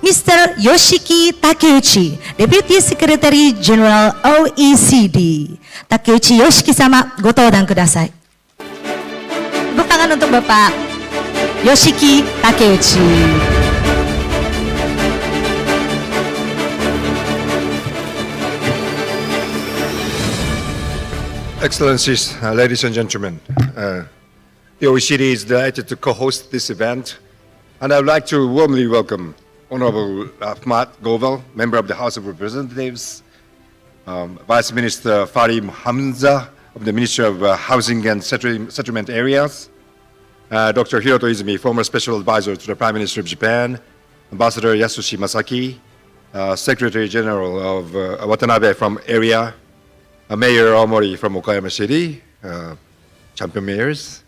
Mr. Yoshiki Takeuchi, Deputy Secretary General OECD. Takeuchi Yoshiki sama, ご登壇ください. Tepuk tangan untuk Bapak Yoshiki Takeuchi. Excellencies, ladies and gentlemen, the OECD is delighted to co-host this event, and I would like to warmly welcome Honorable Ahmad Goval, Member of the House of Representatives, Vice Minister Farim Hamza of the Ministry of Housing and Settlement Areas, Dr. Hiroto Izumi, former Special Advisor to the Prime Minister of Japan, Ambassador Yasushi Masaki, Secretary General of Watanabe from area, Mayor Aomori from Okayama City, champion mayors,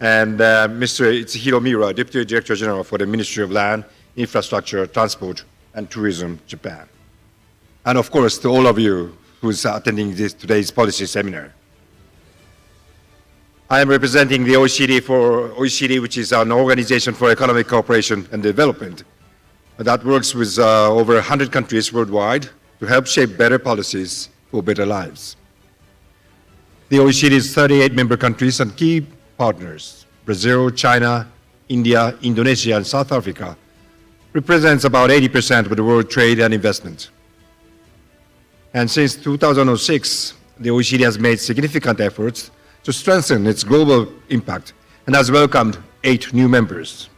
and Mr. Itsuhiro Miura, Deputy Director General for the Ministry of Land, Infrastructure, Transport, and Tourism, Japan. And of course, to all of you who's attending today's policy seminar. I am representing the OECD, which is an organization for economic cooperation and development that works with over 100 countries worldwide to help shape better policies for better lives. The OECD's 38 member countries and key partners, Brazil, China, India, Indonesia, and South Africa, represents about 80% of the world trade and investment. And since 2006, the OECD has made significant efforts to strengthen its global impact and has welcomed 8 new members.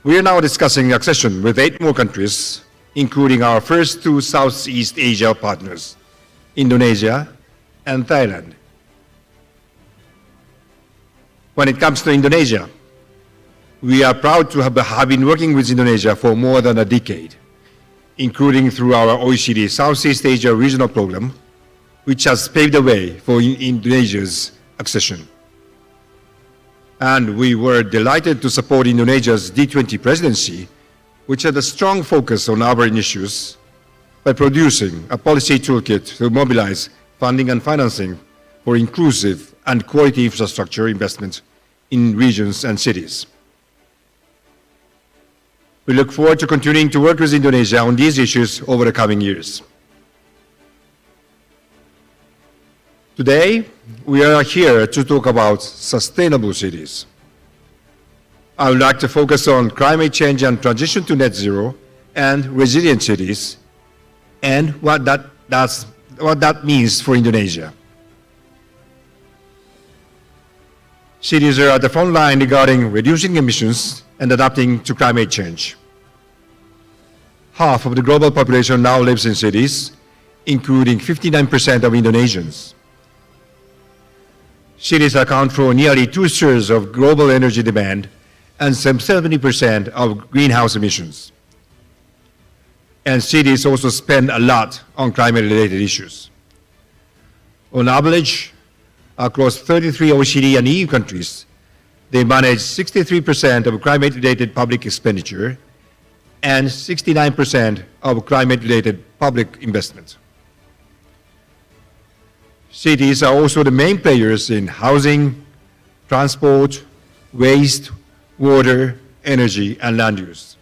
We are now discussing accession with 8 more countries, including our first 2 Southeast Asia partners, Indonesia and Thailand. When it comes to Indonesia, we are proud to have been working with Indonesia for more than a decade, including through our OECD Southeast Asia Regional Program, which has paved the way for Indonesia's accession. And we were delighted to support Indonesia's G20 presidency, which had a strong focus on urban issues, by producing a policy toolkit to mobilize funding and financing for inclusive and quality infrastructure investment in regions and cities. We look forward to continuing to work with Indonesia on these issues over the coming years. Today, we are here to talk about sustainable cities. I would like to focus on climate change and transition to net zero and resilient cities and what that means for Indonesia. Cities are at the front line regarding reducing emissions and adapting to climate change. Half of the global population now lives in cities, including 59% of Indonesians. Cities account for nearly 2/3 of global energy demand and some 70% of greenhouse emissions. And cities also spend a lot on climate-related issues. On average, across 33 OECD and EU countries, they manage 63% of climate-related public expenditure and 69% of climate-related public investment. Cities are also the main players in housing, transport, waste, water, energy, and land use.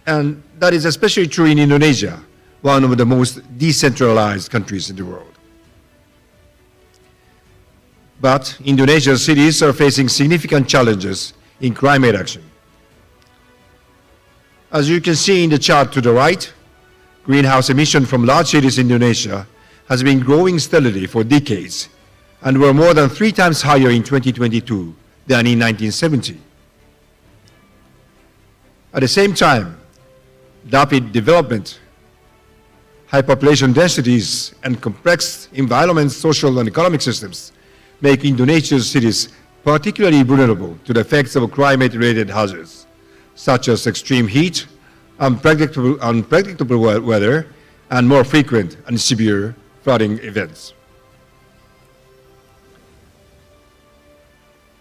And that is especially true in Indonesia, one of the most decentralized countries in the world. But Indonesia's cities are facing significant challenges in climate action. As you can see in the chart to the right, greenhouse emission from large cities in Indonesia has been growing steadily for decades and were more than 3 times higher in 2022 than in 1970. At the same time, rapid development, high population densities, and complex environment, social, and economic systems make Indonesia's cities particularly vulnerable to the effects of climate-related hazards, such as extreme heat, unpredictable weather, and more frequent and severe flooding events.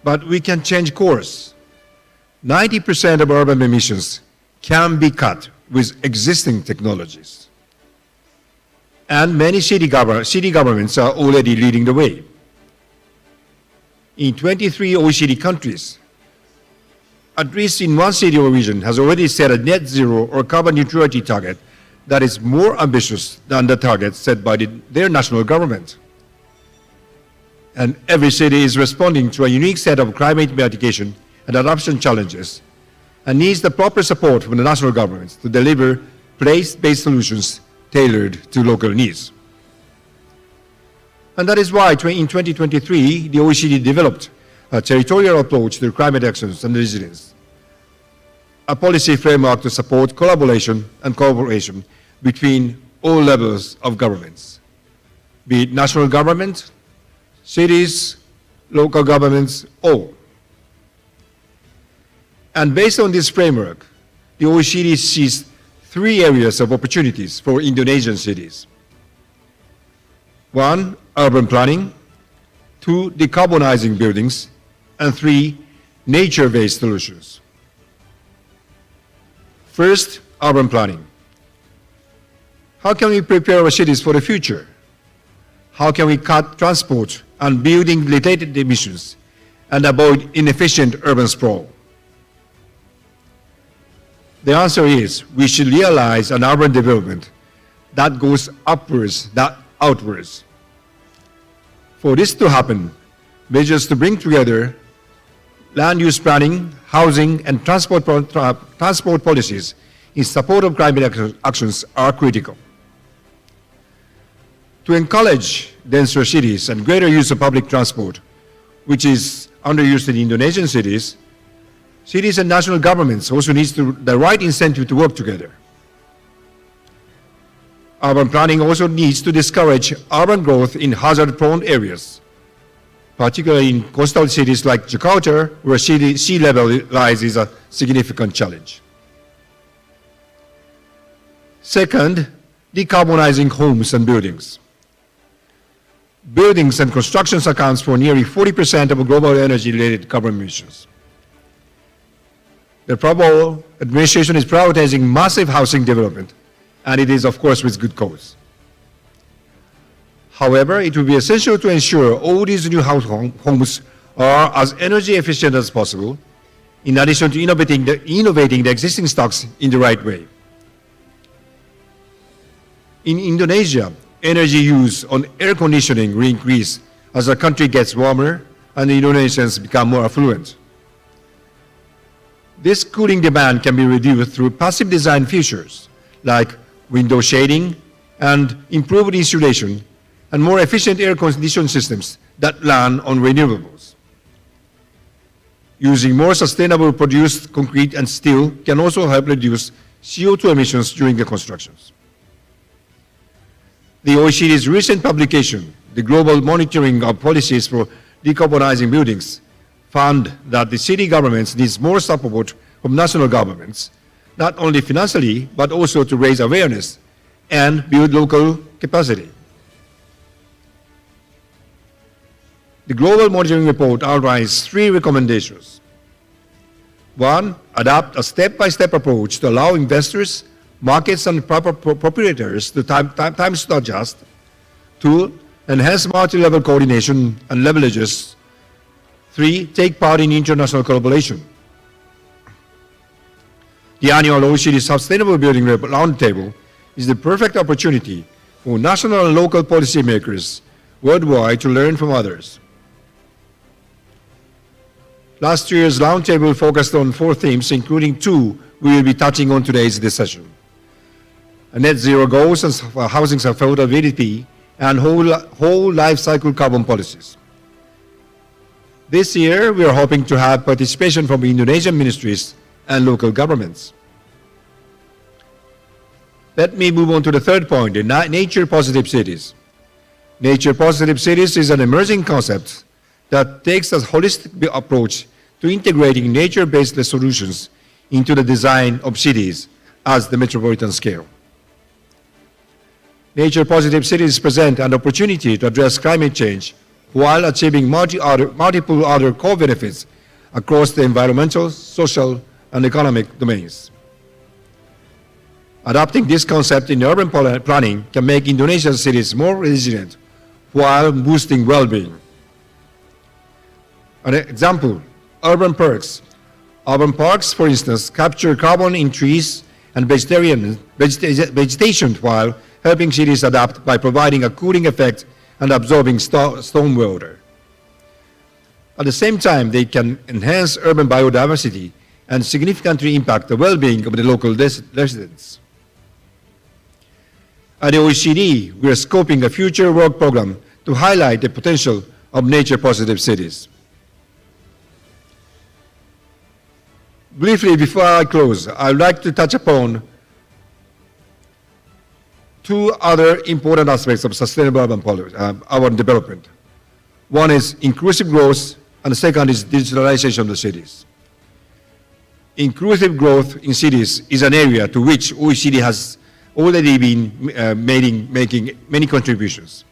But we can change course. 90% of urban emissions can be cut with existing technologies. And many city governments are already leading the way. In 23 OECD countries, at least in one city or region has already set a net zero or carbon neutrality target that is more ambitious than the target set by their national government. And every city is responding to a unique set of climate mitigation and adaptation challenges and needs the proper support from the national governments to deliver place-based solutions tailored to local needs. And that is why in 2023, the OECD developed a territorial approach to climate actions and resilience, a policy framework to support collaboration and cooperation between all levels of governments, be it national government, cities, local governments, all. And based on this framework, the OECD sees 3 areas of opportunities for Indonesian cities. 1, urban planning, 2, decarbonizing buildings, and 3, nature-based solutions. First, urban planning. How can we prepare our cities for the future? How can we cut transport and building-related emissions and avoid inefficient urban sprawl? The answer is we should realize an urban development that goes upwards, not outwards. For this to happen, measures to bring together land use planning, housing, and transport policies in support of climate actions are critical. To encourage denser cities and greater use of public transport, which is underused in Indonesian cities, cities and national governments also need the right incentive to work together. Urban planning also needs to discourage urban growth in hazard-prone areas, particularly in coastal cities like Jakarta, where sea level rise is a significant challenge. Second, decarbonizing homes and buildings. Buildings and constructions accounts for nearly 40% of global energy-related carbon emissions. The Prabowo administration is prioritizing massive housing development, and it is, of course, with good cause. However, it will be essential to ensure all these new homes are as energy efficient as possible, in addition to innovating the existing stocks in the right way. In Indonesia, energy use on air conditioning will increase as the country gets warmer and the Indonesians become more affluent. This cooling demand can be reduced through passive design features like window shading and improved insulation and more efficient air conditioning systems that run on renewables. Using more sustainable produced concrete and steel can also help reduce CO2 emissions during the constructions. The OECD's recent publication, the Global Monitoring of Policies for Decarbonizing Buildings, found that the city governments need more support from national governments, not only financially, but also to raise awareness and build local capacity. The Global Monitoring Report outlines 3 recommendations. 1, adopt a step-by-step approach to allow investors, markets, and proprietors the times to adjust. 2, enhance multi-level coordination and leverages. 3, take part in international collaboration. The annual OECD Sustainable Building Roundtable is the perfect opportunity for national and local policymakers worldwide to learn from others. Last year's roundtable focused on 4 themes, including 2 we will be touching on today's session: net zero goals and housing affordability and whole life cycle carbon policies. This year, we are hoping to have participation from Indonesian ministries and local governments. Let me move on to the third point, the nature-positive cities. Nature-positive cities is an emerging concept that takes a holistic approach to integrating nature-based solutions into the design of cities at the metropolitan scale. Nature-positive cities present an opportunity to address climate change while achieving multiple other core benefits across the environmental, social, and economic domains. Adopting this concept in urban planning can make Indonesian cities more resilient while boosting well-being. An example, urban parks Urban parks, for instance, capture carbon in trees and vegetation while helping cities adapt by providing a cooling effect and absorbing storm water. At the same time, they can enhance urban biodiversity and significantly impact the well-being of the local residents. At the OECD, we are scoping a future work program to highlight the potential of nature-positive cities. Briefly, before I close, I would like to touch upon two other important aspects of sustainable urban development. One is inclusive growth, and the second is digitalization of the cities. Inclusive growth in cities is an area to which OECD has already been making many contributions.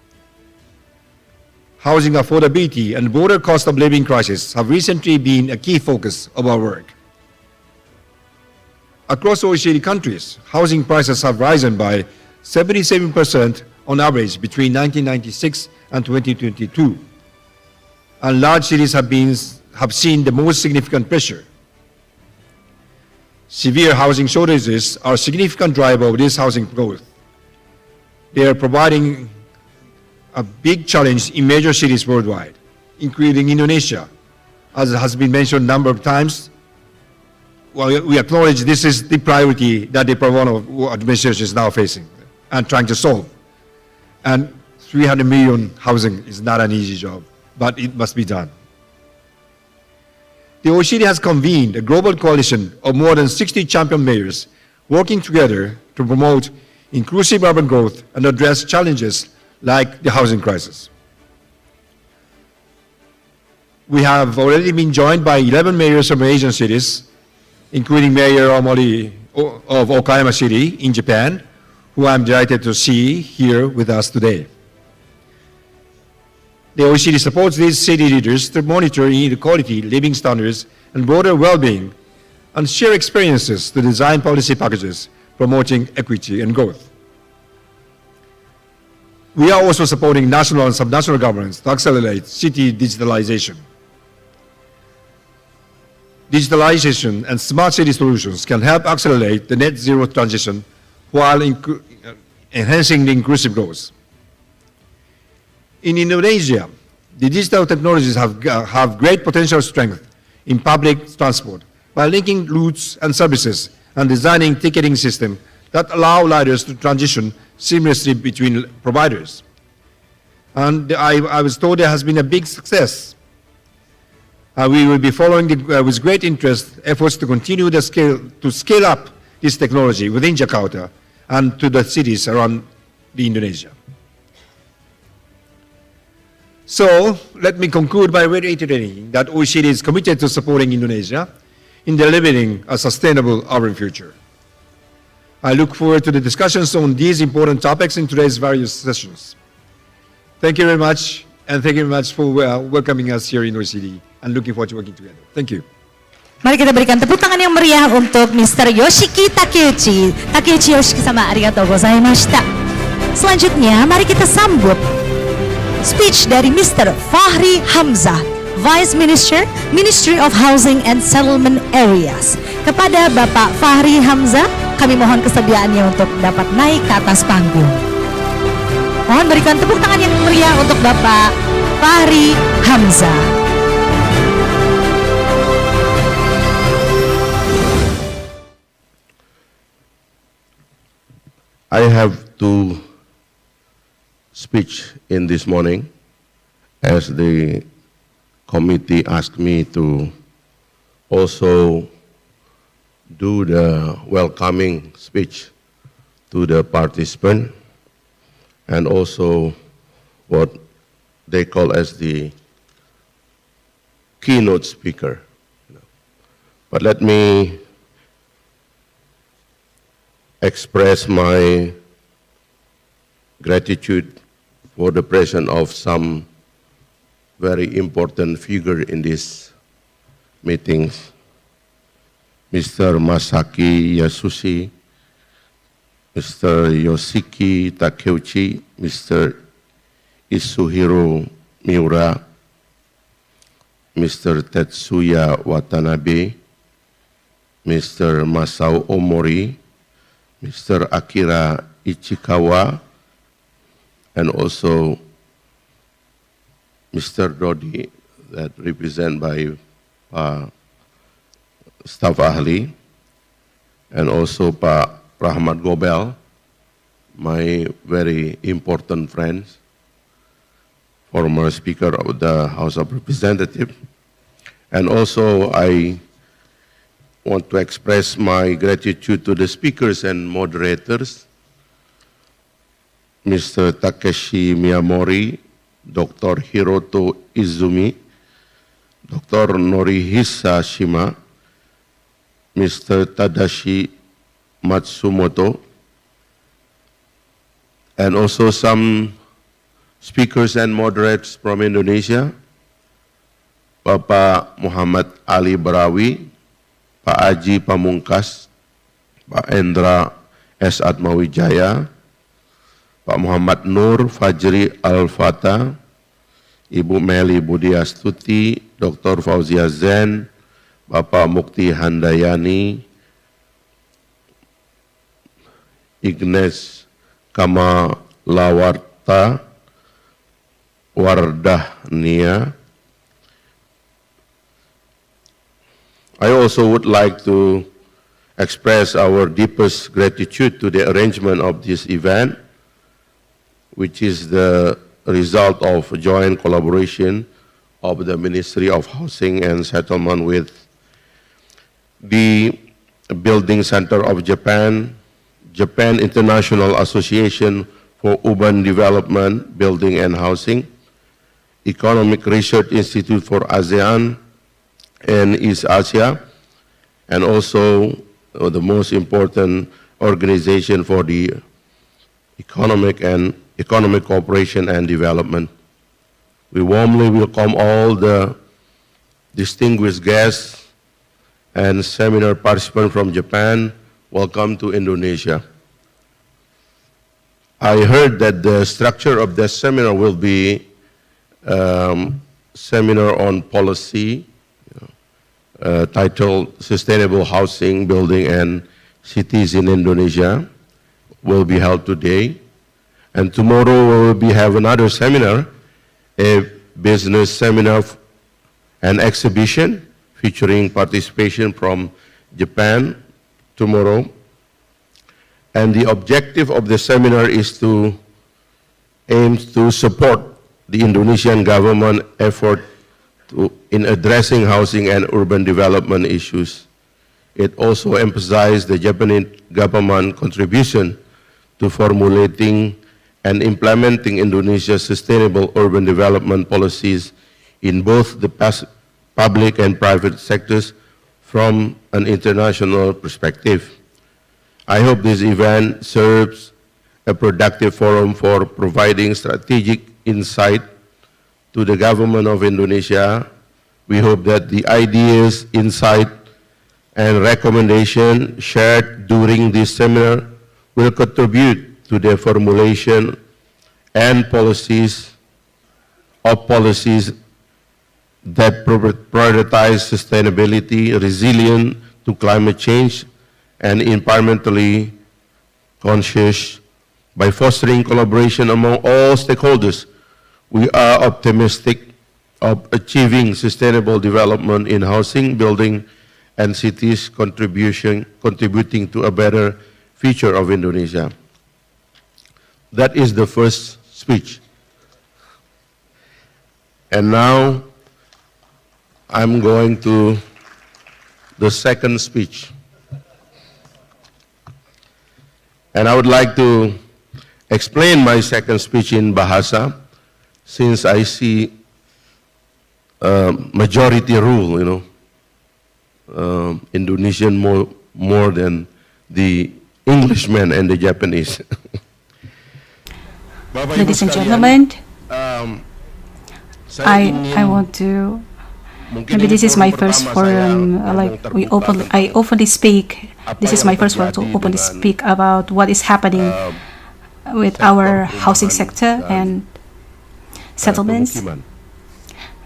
Housing affordability and broader cost of living crisis have recently been a key focus of our work. Across OECD countries, housing prices have risen by 77% on average between 1996 and 2022. And large cities have seen the most significant pressure. Severe housing shortages are a significant driver of this housing growth. They are providing a big challenge in major cities worldwide, including Indonesia. As has been mentioned a number of times, well, we acknowledge this is the priority that the Prabowo administration is now facing and trying to solve. And 300 million housing is not an easy job, but it must be done. The OECD has convened a global coalition of more than 60 champion mayors working together to promote inclusive urban growth and address challenges like the housing crisis. We have already been joined by 11 mayors from Asian cities, including Mayor Omori of Okayama City in Japan, who I'm delighted to see here with us today. The OECD supports these city leaders to monitor inequality, living standards, and broader well-being, and share experiences to design policy packages promoting equity and growth. We are also supporting national and subnational governments to accelerate city digitalization. Digitalization and smart city solutions can help accelerate the net zero transition while enhancing the inclusive growth. In Indonesia, the digital technologies have great potential strength in public transport by linking routes and services and designing ticketing systems that allow riders to transition seamlessly between providers. And I was told there has been a big success. We will be following with great interest efforts to continue to scale up this technology within Jakarta and to the cities around Indonesia. So let me conclude by reiterating that OECD is committed to supporting Indonesia in delivering a sustainable urban future. I look forward to the discussions on these important topics in today's various sessions. Thank you very much, and thank you very much for welcoming us here in OECD, and looking forward to working together. Thank you. Mari kita berikan tepuk tangan yang meriah untuk Mr. Yoshiki Takeuchi. Takeuchi Yoshiki-sama, arigatou gozaimashita. Selanjutnya, mari kita sambut speech dari Mr. Fahri Hamzah, Vice Minister, Ministry of Housing and Settlement Areas. Kepada Bapak Fahri Hamzah, kami mohon kesediaannya untuk dapat naik ke atas panggung. Mohon berikan tepuk tangan yang meriah untuk Bapak Fahri Hamzah. I have two speech in this morning, as the committee asked me to also do the welcoming speech to the participant, and also what they call as the keynote speaker. But let me express my gratitude for the presence of some very important figure in this meeting, Mr. Masaki Yasushi, Mr. Yoshiki Takeuchi, Mr. Isuhiro Miura, Mr. Tetsuya Watanabe, Mr. Masao Omori, Mr. Akira Ichikawa, and also Mr. Dodi, that represented by staff ahli, and also Pak Rahmat Gobel, my very important friends, former Speaker of the House of Representatives. And also I want to express my gratitude to the speakers and moderators, Mr. Takeshi Miyamori, Dr. Hiroto Izumi, Dr. Norihisa Shima, Mr. Tadashi Matsumoto, and also some speakers and moderates from Indonesia, Bapak Muhammad Ali Barawi, Pak Aji Pamungkas, Pak Endra S. Atmawijaya, Pak Muhammad Nur Fajri Al-Fatah, Ibu Meli Budiastuti, Dr. Fauzia Zen, Bapak Mukti Handayani, Ignes Kamalawarta, Wardahnia. I also would like to express our deepest gratitude to the arrangement of this event, which is the result of joint collaboration of the Ministry of Housing and Settlement with the Building Center of Japan, Japan International Association for Urban Development, Building and Housing, Economic Research Institute for ASEAN and East Asia, and also the most important organization for the economic cooperation and development. We warmly welcome all the distinguished guests and seminar participants from Japan. Welcome to Indonesia. I heard that the structure of this seminar will be seminar on policy, titled Sustainable Housing, Building and Cities in Indonesia, will be held today. And tomorrow we will have another seminar, a business seminar and exhibition featuring participation from Japan tomorrow. And the objective of the seminar is to aim to support the Indonesian government effort in addressing housing and urban development issues. It also emphasized the Japanese government contribution to formulating and implementing Indonesia's sustainable urban development policies in both the public and private sectors from an international perspective. I hope this event serves a productive forum for providing strategic insight to the government of Indonesia. We hope that the ideas, insight, and recommendation shared during this seminar will contribute to the formulation and policies that prioritize sustainability, resilience to climate change, and environmentally conscious. By fostering collaboration among all stakeholders, we are optimistic of achieving sustainable development in housing, building, and cities, contributing to a better future of Indonesia. That is the first speech. And now I'm going to the second speech. And I would like to explain my second speech in Bahasa, since I see majority rule, Indonesian more than the Englishmen and the Japanese. Ladies and gentlemen, I want to, maybe this is my first forum, I openly speak, this is my first forum to openly speak about what is happening with our housing sector and settlements.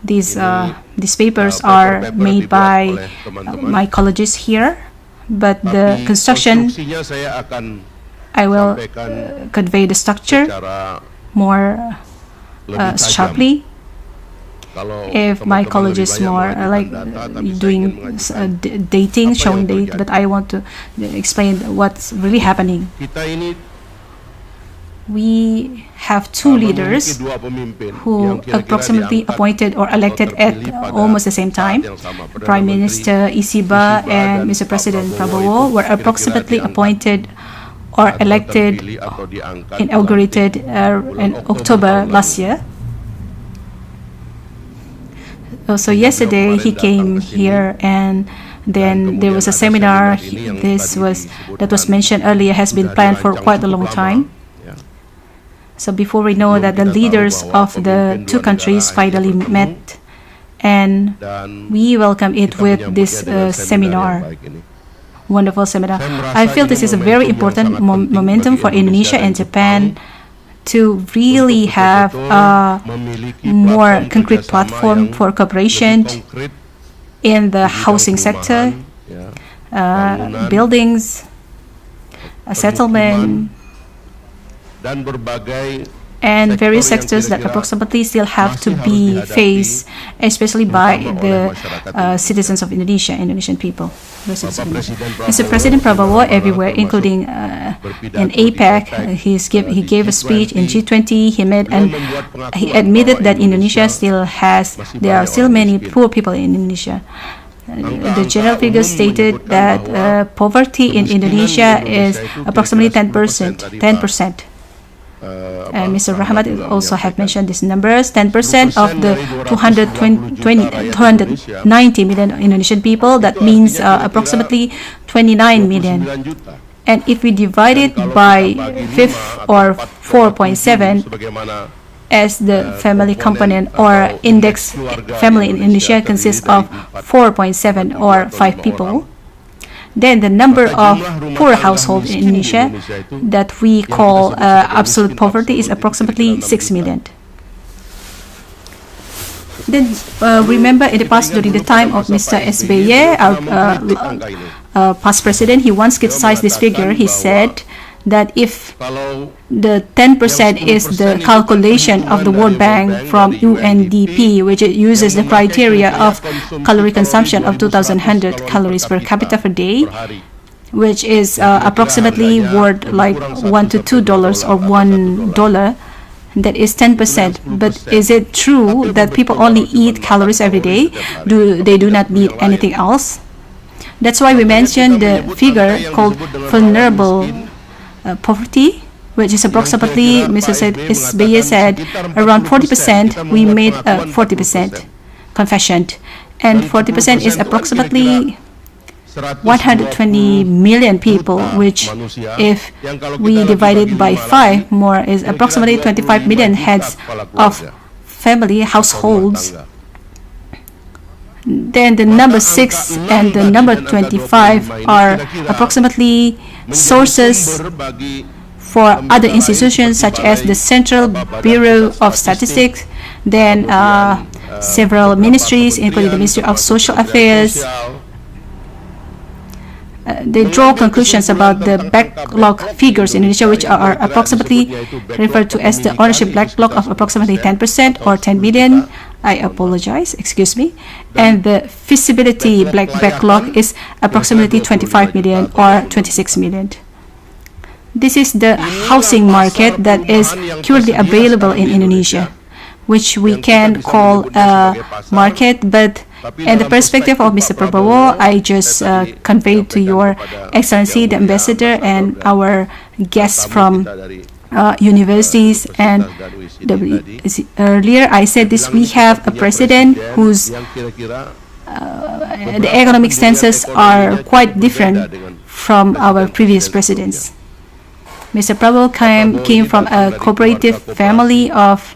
These papers are made by my colleagues here but the construction, Konstruksinya saya akan I will sampaikan convey the structure secara more lebih tajam. sharply. Kalau If my teman-teman college lebih is banyak more mengajukan like data, tapi saya doing ingin mengajukan dating, apa showing yang date, terjadi. but I want to explain what's really happening. Kita ini We have two memiliki leaders dua pemimpin who yang kira-kira approximately diangkat appointed or atau elected at terpilih pada almost the same saat time. yang sama. Perdana Prime Menteri Minister Isiba and dan Mr. Pak President Prabowo Prabowo itu were kira-kira approximately diangkat appointed or atau elected, terpilih atau diangkat inaugurated bulan in October tahun last lalu. year. So yesterday he came here, and then there was a seminar. That was mentioned earlier, has been planned for quite a long time. Ya. So before we know that the leaders of the two countries finally met, and Dan we welcome it kita with menyambutnya this dengan seminar, yang baik ini. wonderful seminar. Saya merasa I feel ini this is a momentum very yang important sangat penting momentum bagi for Indonesia and Japan to really untuk have a betul-betul memiliki more platform concrete kerjasama platform yang for cooperation lebih konkret in the di bidang housing sector, perumahan, ya, bangunan, buildings, settlement, dan berbagai and various sektor yang sectors that kira-kira approximately still have to masih harus be dihadapi, faced, especially by terutama oleh the masyarakat Indonesia. citizens of Indonesia, Indonesian people. Residents of Bapak Indonesia. Presiden Mr. President Prabowo, Prabowo everywhere, termasuk including in berpidato di APEC, he di gave a speech in G20. He made beliau and membuat pengakuan he admitted bahwa that Indonesia still has, masih there are banyak still orang many miskin. poor people in Indonesia. The Angka-angka general figure umum stated menyebutkan that bahwa poverty in kemiskinan di Indonesia is Indonesia itu approximately kira-kira 10%. 10% tadi, 10%. And Mr. Rahmat juga also have menyampaikan. mentioned these numbers. 10% of the 290 290 million Indonesian people, that means approximately 29 million. 29 juta. And if we divide it Dan kalau by kita bagi 5 lima or atau 4.7 sebagaimana as the family component or atau index keluarga family in Indonesia terdiri consists dari of 4.7 or 5 atau 5 people. orang. Then the number Maka of jumlah rumah poor tangga households miskin in di Indonesia Indonesia itu that we yang kita call sebut sebagai absolute miskin poverty is absolut itu approximately kira-kira 6 6 million. Then remember in the past, during the time of Mr. SBY, our past president, he once criticized this figure. He said that if Kalau the 10% is the calculation of the World Bank from UNDP, which it uses the criteria of calorie consumption of 2,100 calories per capita per day, which is approximately worth like $1 to $2 or $1. That is 10%. But is it true that people only eat calories every day? They do not need anything else? That's why we mentioned the figure called vulnerable poverty, which is approximately, Mr. SBY said, around 40%. We made 40% confession, and 40% is approximately 120 million people, which if we divide it by 5 more is approximately 25 million heads of family households. Then the number 6 and the number 25 are approximately sources for other institutions such as the Central Bureau of Statistics, then several ministries including the Ministry of Social Affairs. They draw conclusions about the backlog figures in Indonesia, which are approximately referred to as the ownership backlog of approximately 10% or 10 million. I apologize, excuse me. And the feasibility backlog is approximately 25 million or 26 million. This is the housing market that is currently available in Indonesia, which we can call a market, but in the perspective of Mr. Prabowo, I just conveyed to Your Excellency, the Ambassador, and our guests from universities. And earlier I said this, we have a president whose the economic stances are quite different from our previous presidents. Mr. Prabowo came from a cooperative family of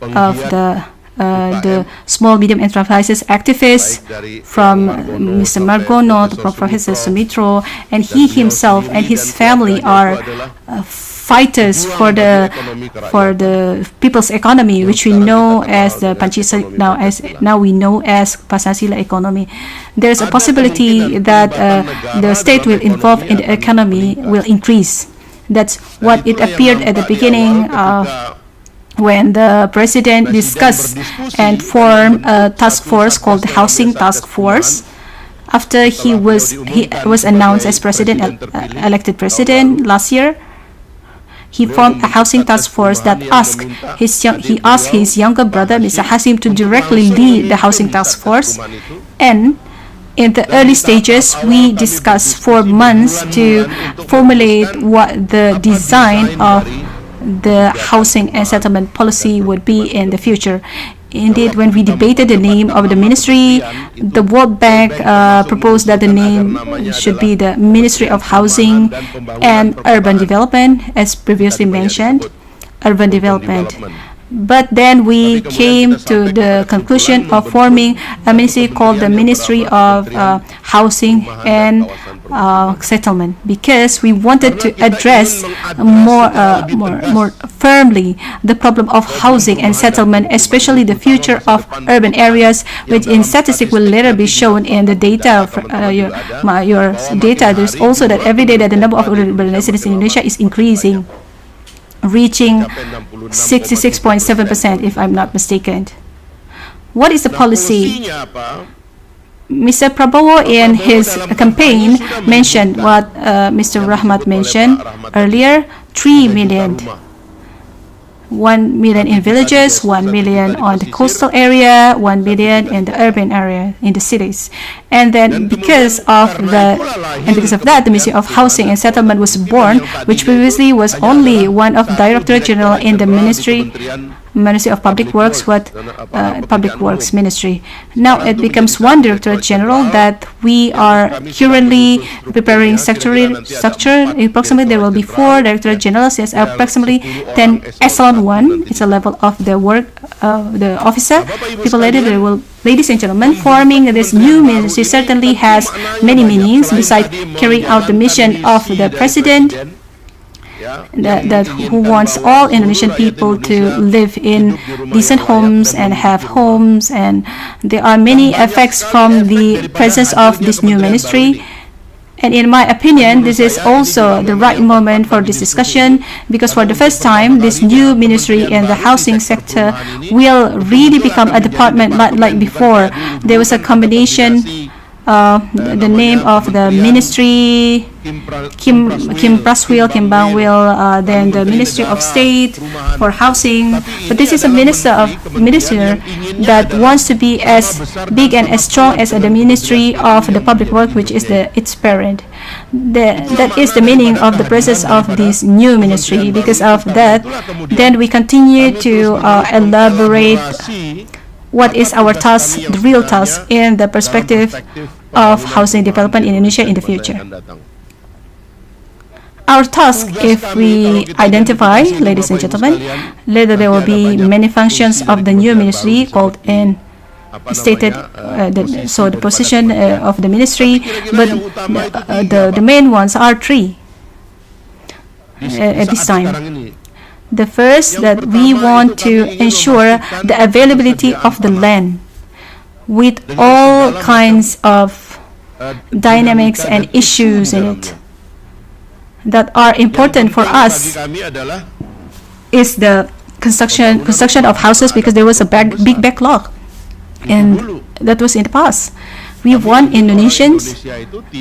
the the small medium enterprises activists from Mr. Margono to Professor Sumitro, and he himself and his family are fighters for the people's economy, which we know as the Pancasila now we know as Pancasila economy. There's a possibility that the state will involve in the economy will increase. That's what it appeared at the beginning when the president discussed and formed a task force called the Housing Task Force. After he was announced as elected president last year, he formed a housing task force that asked his younger brother, Mr. Hasim, to directly lead the housing task force. And in the early stages, we discussed for months to formulate what the design of the housing and settlement policy would be in the future. Indeed, when we debated the name of the ministry, the World Bank proposed that the name should be the Ministry of Housing and Urban Development, as previously mentioned, urban development. But then we came to the conclusion of forming a ministry called the Ministry of Housing and Settlement, because we wanted to address more firmly the problem of housing and settlement, especially the future of urban areas, which in statistics will later be shown in the data. Your data. There's also that every day that the number of urban residents in Indonesia is increasing, reaching 66.7%, if I'm not mistaken. What is the policy? Mr. Prabowo in his campaign mentioned what Mr. Rahmat mentioned earlier, 3 million. 1 million in villages, 1 million on the coastal area, 1 million in the urban area, in the cities. And then because of that, the Ministry of Housing and Settlement was born, which previously was only one of Director General in the Ministry of Public Works, Public Works Ministry. Now it becomes one Director General that we are currently preparing structure. Approximately there will be 4 Director Generals. Yes, approximately 10 echelon 1. It's a level of the work, the officer. Ladies and gentlemen, forming this new ministry certainly has many meanings besides carrying out the mission of the president, that who wants all Indonesian people to live in decent homes and have homes. And there are many effects from the presence of this new ministry. And in my opinion, this is also the right moment for this discussion, because for the first time, this new ministry in the housing sector will really become a department like before. There was a combination, the name of the ministry, Kim Bangwil, then the Ministry of State for Housing. But this is a minister that wants to be as big and as strong as the Ministry of the Public Work, which is its parent. That is the meaning of the presence of this new ministry. Because of that, then we continue to elaborate what is our task, the real task, in the perspective of housing development in Indonesia in the future. Our task, if we identify, ladies and gentlemen, later there will be many functions of the new ministry called and stated, so the position of the ministry, but the main ones are 3 at this time. The first, that we want to ensure the availability of the land with all kinds of dynamics and issues in it that are important for us, is the construction of houses, because there was a big backlog, and that was in the past. We want Indonesians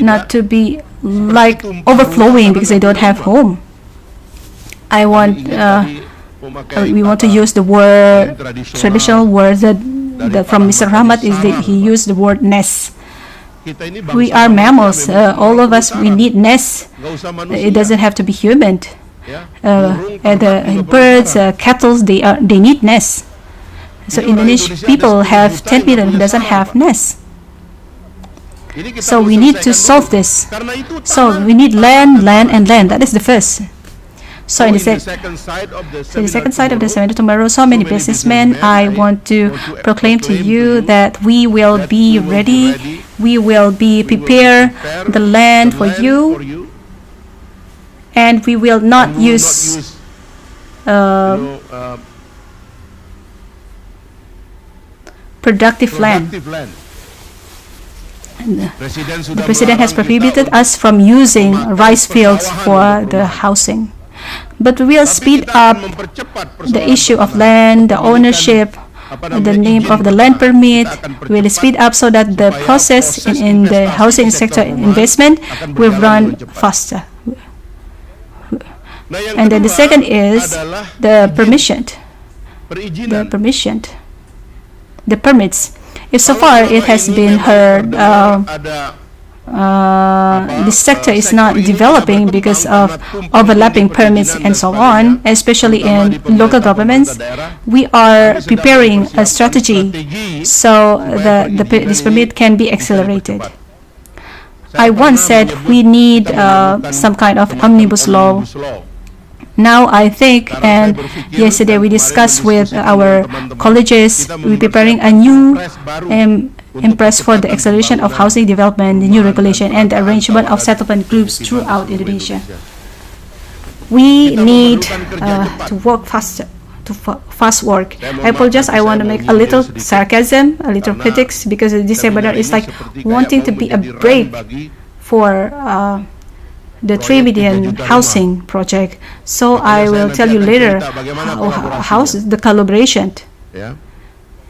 not to be like overflowing because they don't have home. We want to use the word, traditional word that from Mr. Rahmat is that he used the word nest. We are mammals. All of us, we need nests. It doesn't have to be human. The birds, cattle, they need nests. So Indonesian people have 10 million who doesn't have nests. So we need to solve this. So we need land, and land. That is the first. So in the second side of the seminar tomorrow, so many businessmen, I want to proclaim to you that we will be ready. We will be prepare the land for you, and we will not use productive land. The President has prohibited us from using rice fields for the housing. But we will speed up the issue of land, the ownership, the name of the land permit. We will speed up so that the process in the housing sector investment will run faster. And then the second is the permits. If so far it has been heard, this sector is not developing because of overlapping permits and so on, especially in local governments. We are preparing a strategy so this permit can be accelerated. I once said we need some kind of omnibus law. Now I think, and yesterday we discussed with our colleges, we're preparing a new impress for the acceleration of housing development, the new regulation, and the arrangement of settlement groups throughout Indonesia. We need to work faster, fast work. I apologize, I want to make a little sarcasm, a little critics, because this seminar is like wanting to be a break for the 3 million housing project. So I will tell you later how the collaboration.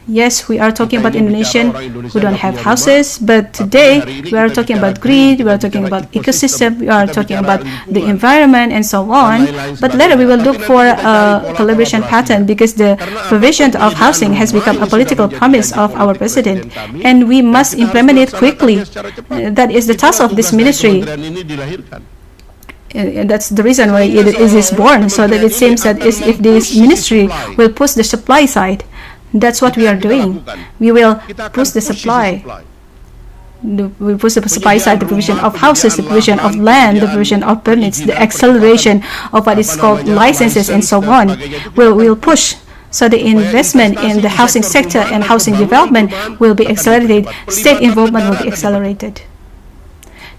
Yes, we are talking about Indonesian who don't have houses, but today we are talking about grid, we are talking about ecosystem, we are talking about the environment and so on. But later we will look for a collaboration pattern, because the provision of housing has become a political promise of our president, and we must implement it quickly. That is the task of this ministry. And that's the reason why it is born, so that it seems that if this ministry will push the supply side, that's what we are doing. We will push the supply. We push the supply side, the provision of houses, the provision of land, the provision of permits, the acceleration of what is called licenses and so on. We'll push. So the investment in the housing sector and housing development will be accelerated. State involvement will be accelerated.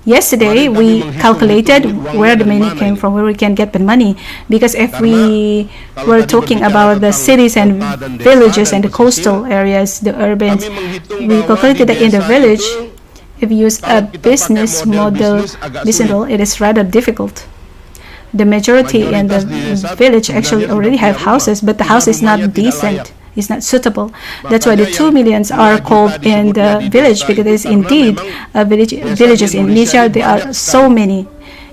Yesterday, we calculated where the money came from, where we can get the money. Because if we were talking about the cities and villages and the coastal areas, the urbans, we calculated that in the village, if you use a business model, it is rather difficult. The majority in the village actually already have houses, but the house is not decent. Is not suitable. That's why the 2 millions are called in the village, because it is indeed villages in Indonesia. There are so many.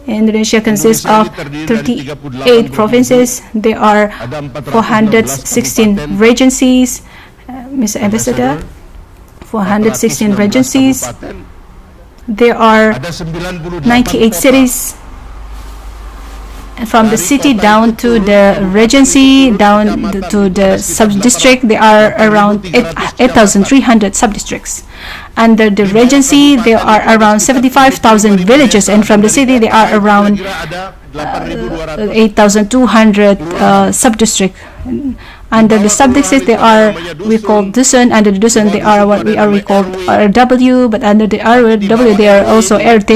Indonesia consists of 38 provinces. There are 416 regencies. Mr. Ambassador, 416 regencies. There are 98 cities. From the city down to the regency, down to the sub-district, there are around 8,300 sub-districts. Under the regency, there are around 75,000 villages, and from the city, there are around 8,200 sub-districts. Under the sub-districts, there are, we call dusun. Under the dusun, there are what we call RW, but under the RW, there are also RT.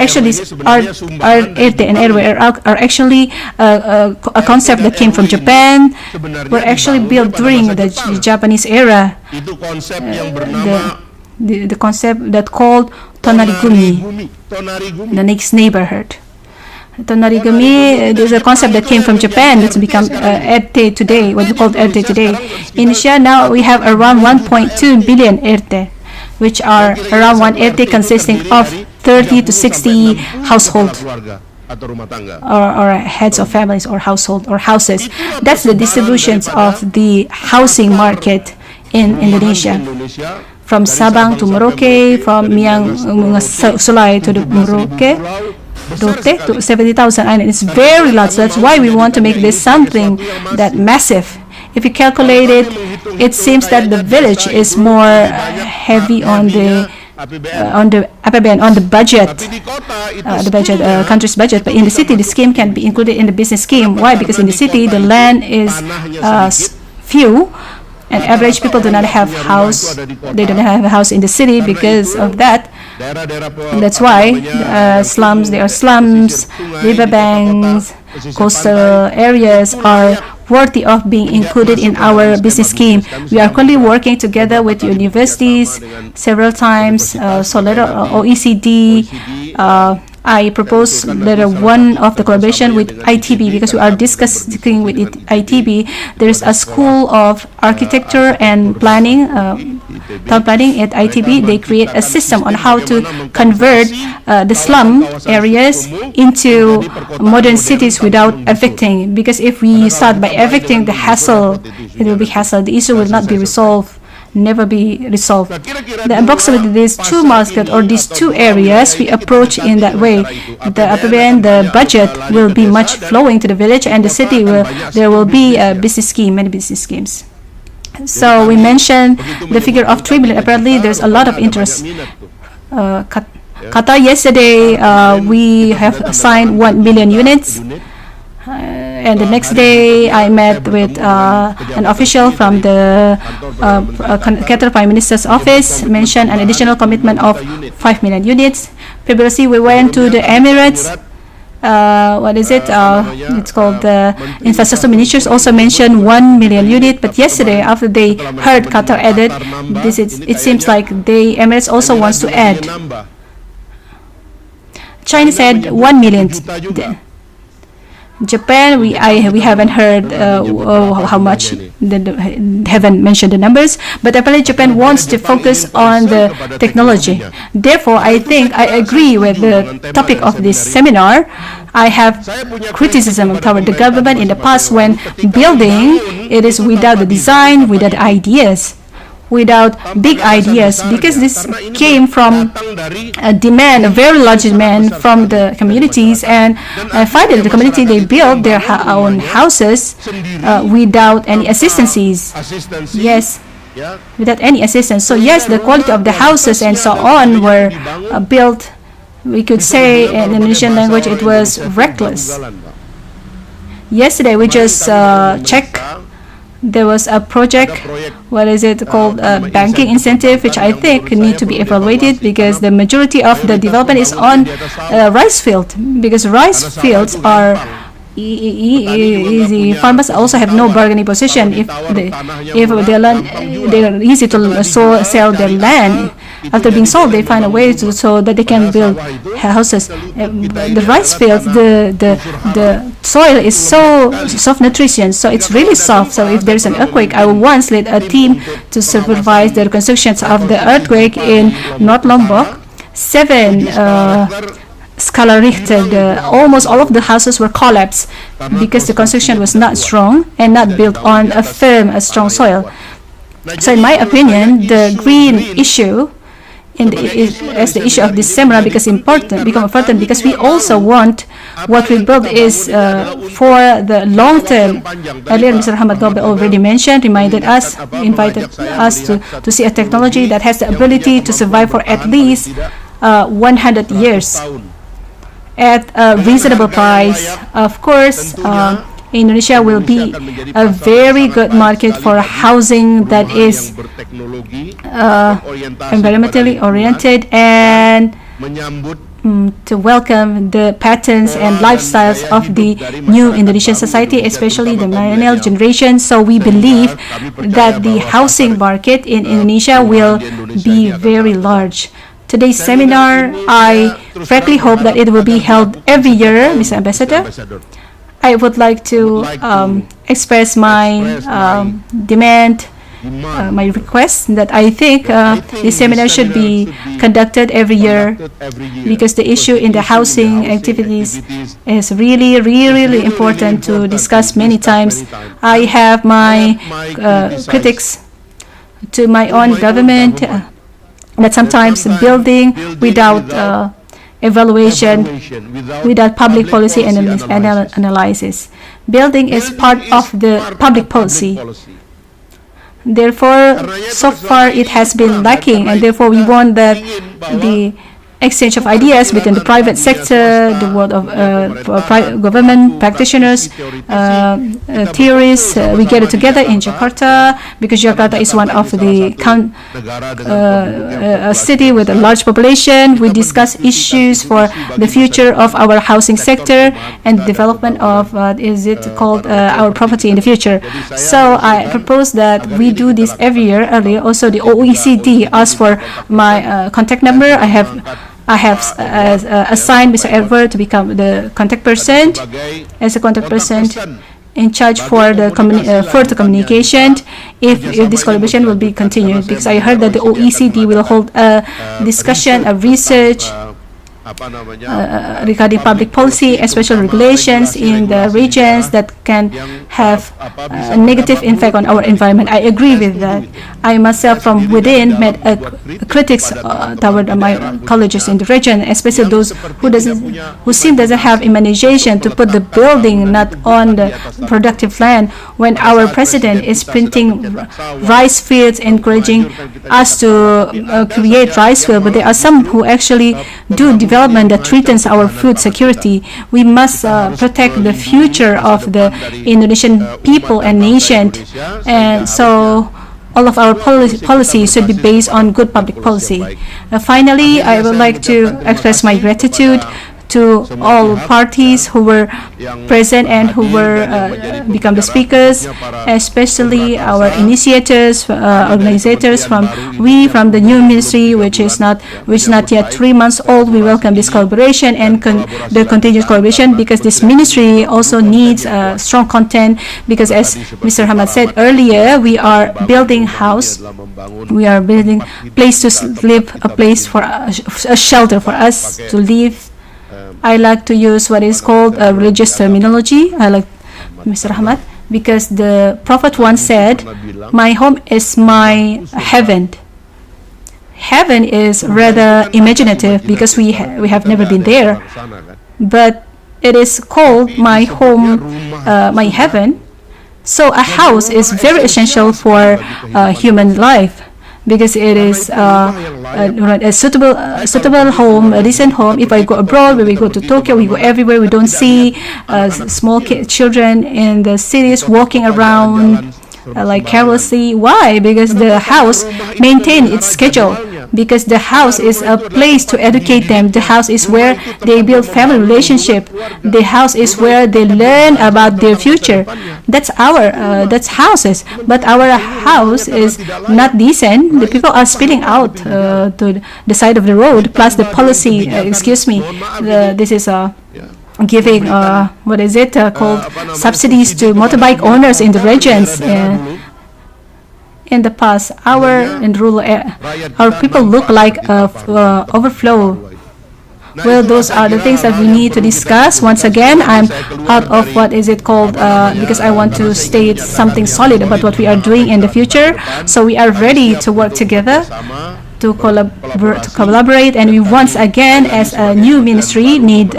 Actually, RT and RW are actually a concept that came from Japan, were actually built during the Japanese era. The concept that called Tonarigumi, the next neighborhood. Tonarigami is a concept that came from Japan that's become RT today, what we call RT today. In Asia now we have around 1.2 billion RT, which are around one RT consisting of 30 to 60 households or heads of families or household or houses. That's the distributions of the housing market in Indonesia. From Sabang to Merauke, from Miang Sulai to the Merauke, to 70,000 island. It's very large. So that's why we want to make this something that massive. If you calculate it, it seems that the village is more heavy on the on the APBN, on the budget, country's budget. But in the city, the scheme can be included in the business scheme. Why? Because in the city, the land is few, and average people do not have house. They don't have a house in the city because of that. That's why slums. There are slums, riverbanks, coastal areas are worthy of being included in our business scheme. We are currently working together with universities several times. So letter OECD. I propose letter 1 of the collaboration with ITB, because we are discussing with ITB. There is a school of architecture and planning, town planning at ITB. They create a system on how to convert the slum areas into modern cities without evicting. Because if we start by evicting, the hassle, it will be hassle. The issue will not be resolved. Never be resolved. Approximately these two markets or these two areas, we approach in that way. The APBN, the budget will be much flowing to the village, and the city there will be a business scheme, many business schemes. So we mentioned the figure of 3 million. Apparently, there's a lot of interest. Qatar yesterday, we have signed 1 million units. And the next day, I met with an official from the Qatar Prime Minister's office, mentioned an additional commitment of 5 million units. Previously, we went to the Emirates. What is it? It's called the Infrastructure Ministers also mentioned 1 million unit. But yesterday, after they heard Qatar added, it seems like the Emirates also wants to add. China said 1 million. Japan, we haven't heard how much. They haven't mentioned the numbers, but apparently Japan wants to focus on the technology. Therefore, I think I agree with the topic of this seminar. I have criticism toward the government in the past when building it is without the design, without ideas. Without big ideas, because this came from a demand, a very large demand from the communities, and finally the community, they built their own houses without any assistances. Yes, without any assistance. So yes, the quality of the houses and so on were built, we could say in Indonesian language, it was reckless. Yesterday we just checked. There was a project, what is it called, banking incentive, which I think need to be evaluated, because the majority of the development is on rice field, because rice fields are easy. Farmers also have no bargaining position. If their land, they are easy to sell their land. After being sold, they find a way so that they can build houses. The rice fields, the soil is so soft nutrition, so it's really soft. So if there's an earthquake, I once led a team to supervise the reconstructions of the earthquake in North Lombok. 7 Scala Richter, almost all of the houses were collapsed because the construction was not strong and not built on a firm, strong soil. So in my opinion, the green issue as the issue of this seminar become important because we also want what we build is for the long term. Earlier, Mr. Ahmad Gobe already mentioned, invited us to see a technology that has the ability to survive for at least 100 years at a reasonable price. Of course, Indonesia will be a very good market for housing that is environmentally oriented and to welcome the patterns and lifestyles of the new Indonesian society, especially the millennial generation. So we believe that the housing market in Indonesia will be very large. Today's seminar, I frankly hope that it will be held every year, Mr. Ambassador. I would like to express my demand, my request that I think this seminar should be conducted every year, because the issue in the housing activities is really, really important to discuss many times. I have my critics to my own government that sometimes building without evaluation, without public policy and analysis. Building is part of the public policy. Therefore, so far it has been lacking, and therefore we want that the exchange of ideas between the private sector, the world of government practitioners, theorists, we get it together in Jakarta, because Jakarta is one of the a city with a large population. We discuss issues for the future of our housing sector and development of our property in the future. So I propose that we do this every year. Earlier, also the OECD asked for my contact number. I have assigned Mr. Edward to become the contact person, in charge for the further communication if this collaboration will be continued, because I heard that the OECD will hold a discussion, a research regarding public policy, especially regulations in the regions that can have a negative impact on our environment. I agree with that. I myself from within made critics toward my colleges in the region, especially those who seem doesn't have imagination to put the building not on the productive land. When our president is printing rice fields, encouraging us to create rice fields, but there are some who actually do development that threatens our food security. We must protect the future of the Indonesian people and nation, and so all of our policy should be based on good public policy. Finally, I would like to express my gratitude to all parties who were present and who were become the speakers, especially our initiators, organizers from the new ministry, which is not yet 3 months old. We welcome this collaboration and the continuous collaboration, because this ministry also needs strong content, because as Mr. Hamad said earlier, we are building house, we are building place to live, a place for a shelter for us to live. I like to use what is called a religious terminology. I like Mr. Ahmad, because the Prophet once said, "My home is my heaven." Heaven is rather imaginative because we have never been there, but it is called my home, my heaven. So a house is very essential for human life, because it is a suitable home, a decent home. If I go abroad, when we go to Tokyo, we go everywhere, we don't see small children in the cities walking around like carelessly. Why? Because the house maintains its schedule. Because the house is a place to educate them. The house is where they build family relationship. The house is where they learn about their future. That's houses. But our house is not decent. The people are spilling out to the side of the road. Plus the policy. This is giving called subsidies to motorbike owners in the regions. In the past, our people look like overflow. Well, those are the things that we need to discuss. Once again, I'm out of because I want to state something solid about what we are doing in the future. So we are ready to work together, to collaborate, and we once again, as a new ministry, need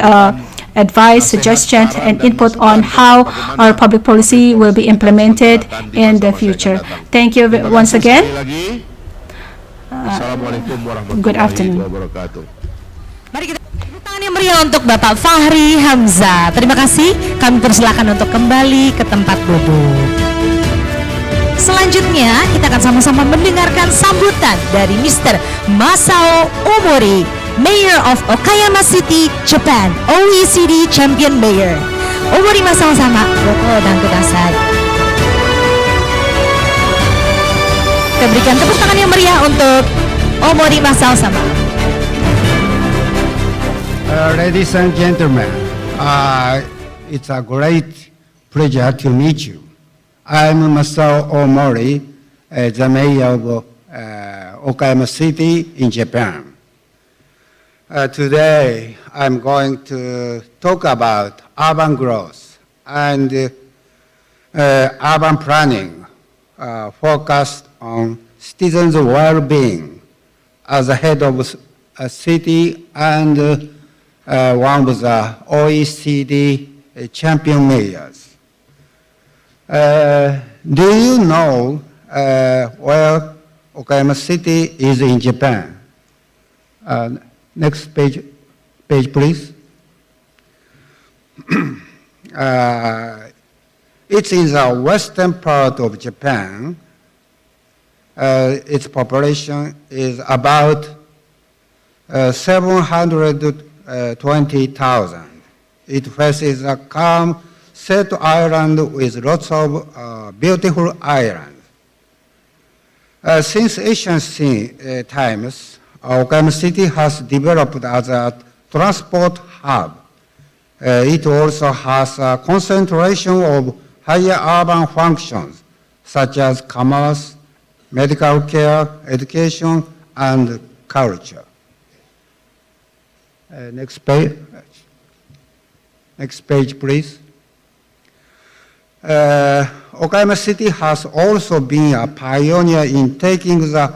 advice, suggestions, and input on how our public policy will be implemented in the future. Thank you once again. Good afternoon. Mari kita tepuk tangan yang meriah untuk Bapak Fahri Hamzah. Terima kasih. Kami persilakan untuk kembali ke tempat duduk. Selanjutnya, kita akan sama-sama mendengarkan sambutan dari Mr. Masao Omori, Mayor of Okayama City, Japan, OECD Champion Mayor. Omori Masao-sama, Goko dan Kudasai. Kita berikan tepuk tangan yang meriah untuk Omori Masao-sama. Ladies and gentlemen, it's a great pleasure to meet you. I'm Masao Omori, the mayor of Okayama City in Japan. Today, I'm going to talk about urban growth and urban planning focused on citizens' well-being as the head of a city and one of the OECD champion mayors. Do you know where Okayama City is in Japan. Next page, please. It's in the western part of Japan. Its population is about 720,000. It faces a calm, set island with lots of beautiful islands. Since ancient times, Okayama City has developed as a transport hub. It also has a concentration of higher urban functions, such as commerce, medical care, education, and culture. Next page. Next page, please. Okayama City has also been a pioneer in taking the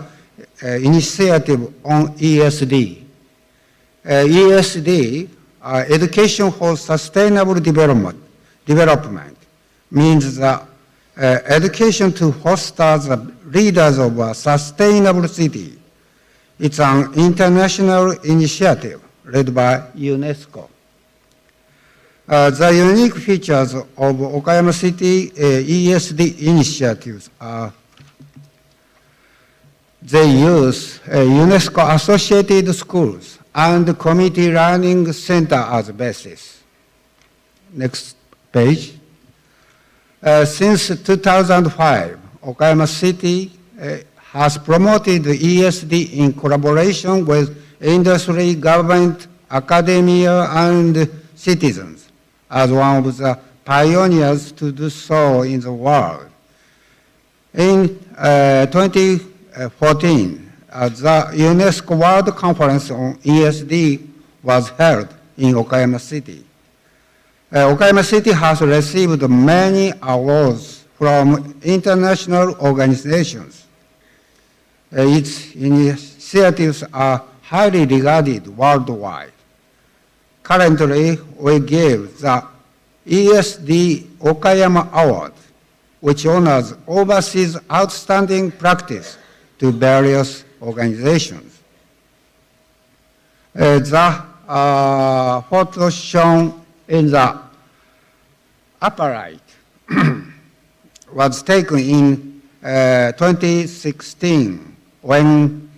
initiative on ESD. ESD, Education for Sustainable Development, means that education to foster the leaders of a sustainable city. It's an international initiative led by UNESCO. The unique features of Okayama City ESD initiatives are they use UNESCO-associated schools and community learning center as basis. Next page. Since 2005, Okayama City has promoted ESD in collaboration with industry, government, academia, and citizens as one of the pioneers to do so in the world. In 2014, the UNESCO World Conference on ESD was held in Okayama City. Okayama City has received many awards from international organizations. Its initiatives are highly regarded worldwide. Currently, we give the ESD Okayama Award, which honors overseas outstanding practice to various organizations. The photo shown in the upper right was taken in 2016 when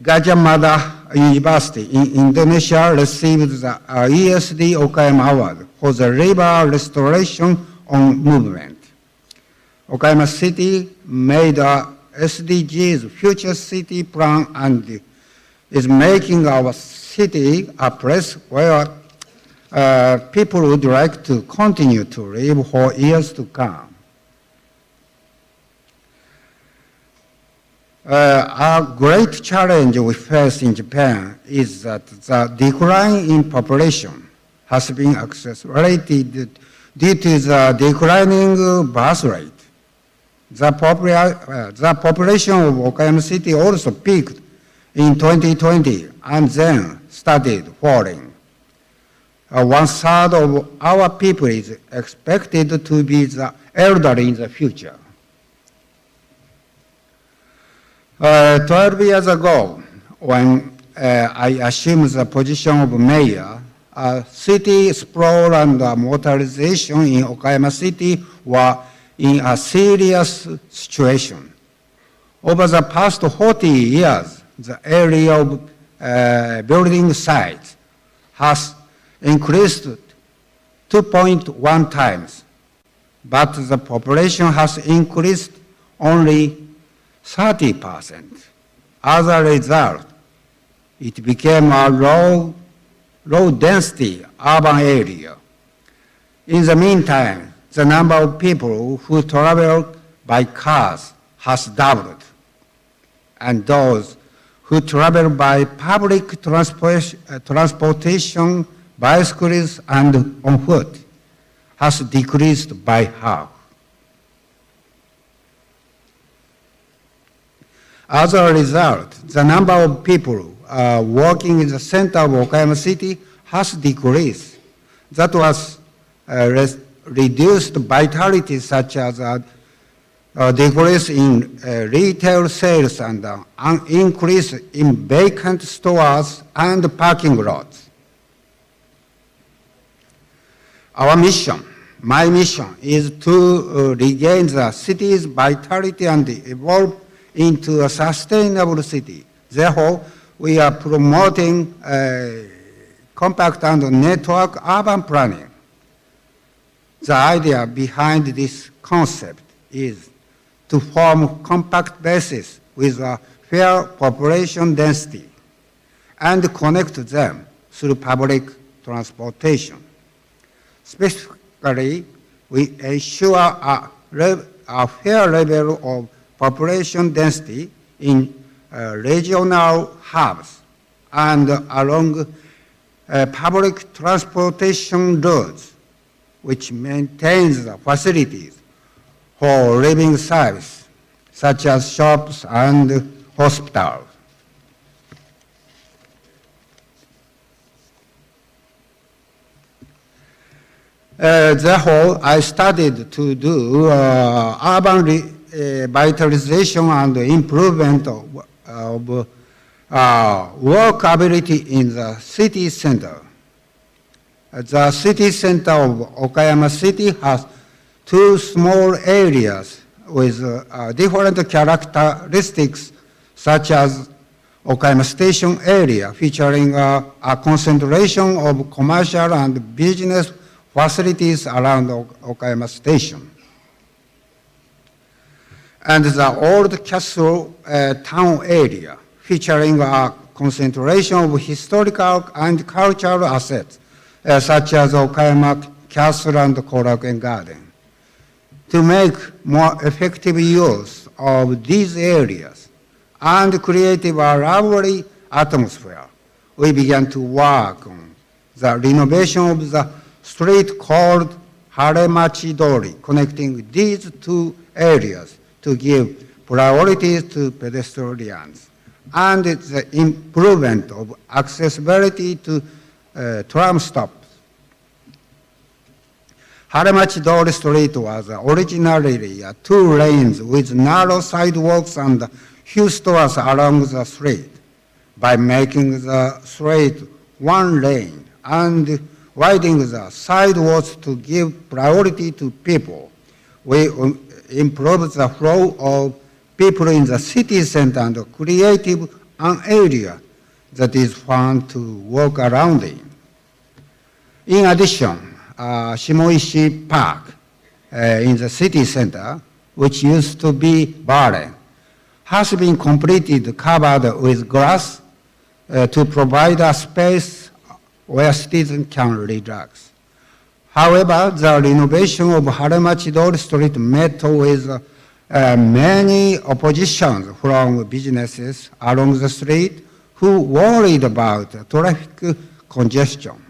Gajah Mada University in Indonesia received the ESD Okayama Award for the river restoration movement. Okayama City made a SDGs future city plan and is making our city a place where people would like to continue to live for years to come. A great challenge we face in Japan is that the decline in population has been accelerated due to the declining birth rate. The population of Okayama City also peaked in 2020 and then started falling. 1/3 of our people is expected to be the elderly in the future. 12 years ago, when I assumed the position of mayor, city sprawl and motorization in Okayama City were in a serious situation. Over the past 40 years, the area of building sites has increased 2.1 times, but the population has increased only 30%. As a result, it became a low-density urban area. In the meantime, the number of people who travel by cars has doubled, and those who travel by public transportation, bicycles, and on foot has decreased by half. As a result, the number of people working in the center of Okayama City has decreased. That was reduced vitality such as decrease in retail sales and an increase in vacant stores and parking lots. Our mission, my mission, is to regain the city's vitality and evolve into a sustainable city. Therefore, we are promoting compact and network urban planning. The idea behind this concept is to form compact bases with a fair population density and connect them through public transportation. Specifically, we ensure a fair level of population density in regional hubs and along public transportation routes, which maintains the facilities for living service, such as shops and hospitals. Therefore, I started to do urban revitalization and improvement of workability in the city center. The city center of Okayama City has two small areas with different characteristics, such as Okayama Station area, featuring a concentration of commercial and business facilities around Okayama Station, and the Old Castle town area, featuring a concentration of historical and cultural assets, such as Okayama Castle and Korakuen Garden. To make more effective use of these areas and create a lively atmosphere, we began to work on the renovation of the street called Haremachi Dori, connecting these two areas to give priority to pedestrians, and the improvement of accessibility to tram stops. Haremachi Dori Street was originally 2 lanes with narrow sidewalks and few stores along the street. By making the street 1 lane and widening the sidewalks to give priority to people, we improved the flow of people in the city center and created an area that is fun to walk around in. In addition, Shimoishi Park in the city center, which used to be barren, has been completed, covered with grass to provide a space where citizens can relax. However, the renovation of Haremachi Dori Street met with many oppositions from businesses along the street who worried about traffic congestion.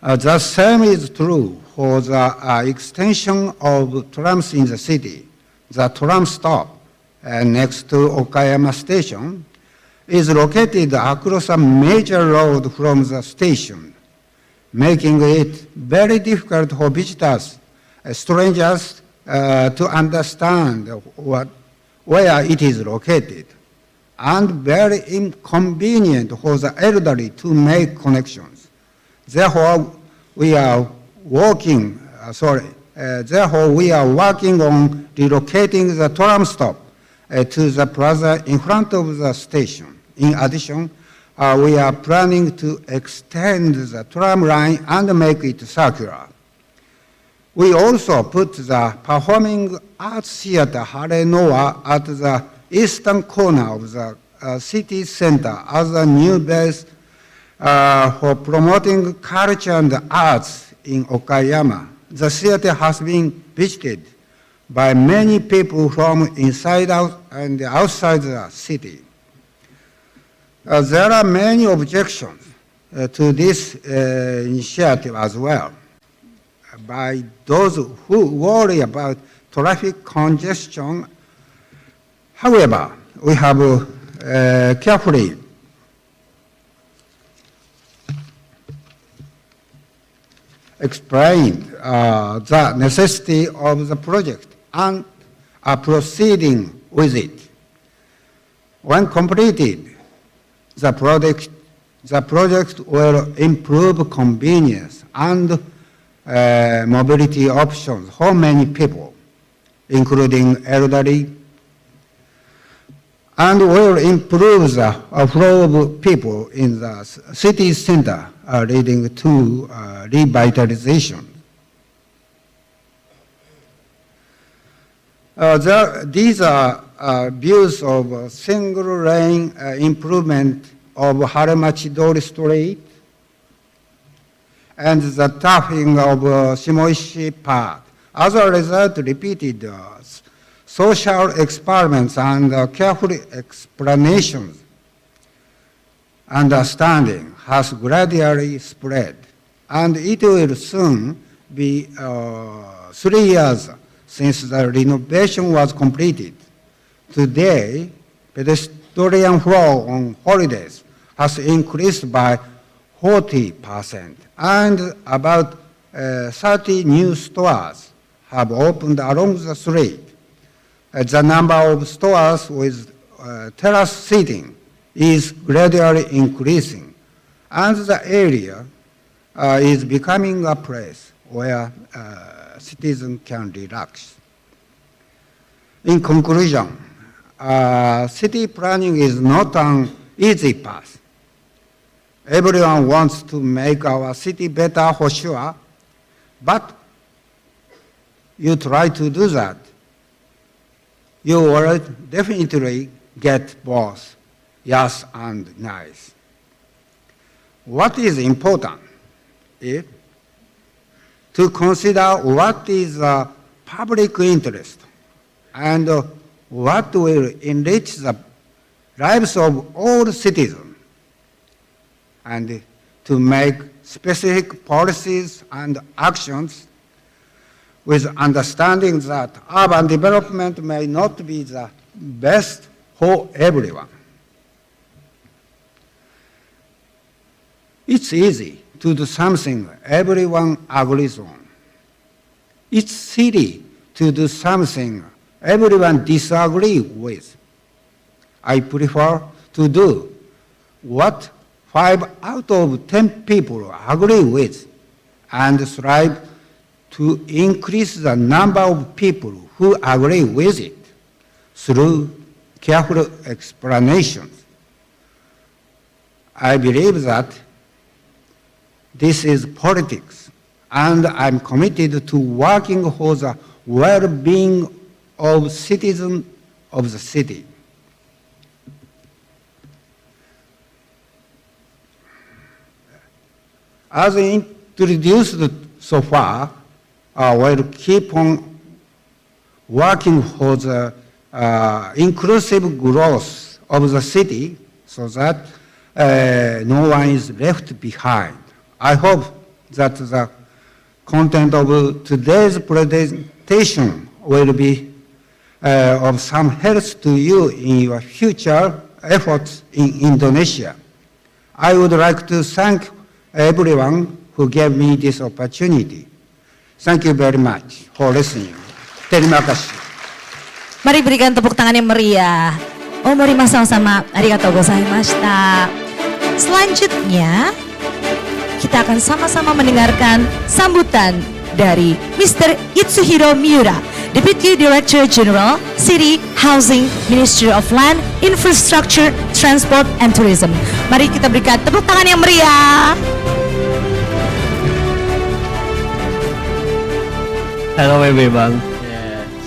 The same is true for the extension of trams in the city. The tram stop next to Okayama Station is located across a major road from the station, making it very difficult for visitors, strangers, to understand where it is located, and very inconvenient for the elderly to make connections. Therefore, we are working on relocating the tram stop to the plaza in front of the station. In addition, we are planning to extend the tram line and make it circular. We also put the Performing Arts Theater Hare Noa at the eastern corner of the city center as a new base for promoting culture and arts in Okayama. The theater has been visited by many people from inside out and outside the city. There are many objections to this initiative as well by those who worry about traffic congestion. However, we have carefully explained the necessity of the project and are proceeding with it. When completed, the project will improve convenience and mobility options for many people, including elderly, and will improve the flow of people in the city center, leading to revitalization. These are views of single lane improvement of Haremachi-dori Street and the tapping of Shimoishi Park. As a result, repeated social experiments and careful explanations, understanding has gradually spread, and it will soon be 3 years since the renovation was completed. Today, pedestrian flow on holidays has increased by 40%, and about 30 new stores have opened along the street. The number of stores with terrace seating is gradually increasing, and the area is becoming a place where citizens can relax. In conclusion, city planning is not an easy path. Everyone wants to make our city better for sure, but you try to do that, you will definitely get both yes and nice. What is important is to consider what is the public interest and what will enrich the lives of all citizens, and to make specific policies and actions with understanding that urban development may not be the best for everyone. It's easy to do something everyone agrees on. It's silly to do something everyone disagrees with. I prefer to do what 5 out of 10 people agree with and strive to increase the number of people who agree with it through careful explanations. I believe that this is politics, and I'm committed to working for the well-being of citizens of the city. As introduced so far, we'll keep on working for the inclusive growth of the city so that no one is left behind. I hope that the content of today's presentation will be of some help to you in your future efforts in Indonesia. I would like to thank everyone who gave me this opportunity. Thank you very much for listening. Terima kasih. Mari berikan tepuk tangan yang meriah. Omorimasu sama arigatou gozaimashita. Selanjutnya, kita akan sama-sama mendengarkan sambutan dari Mr. Itsuhiro Miura, Deputy Director General, City Housing, Ministry of Land, Infrastructure, Transport, and Tourism. Mari kita berikan tepuk tangan yang meriah. Hello everyone.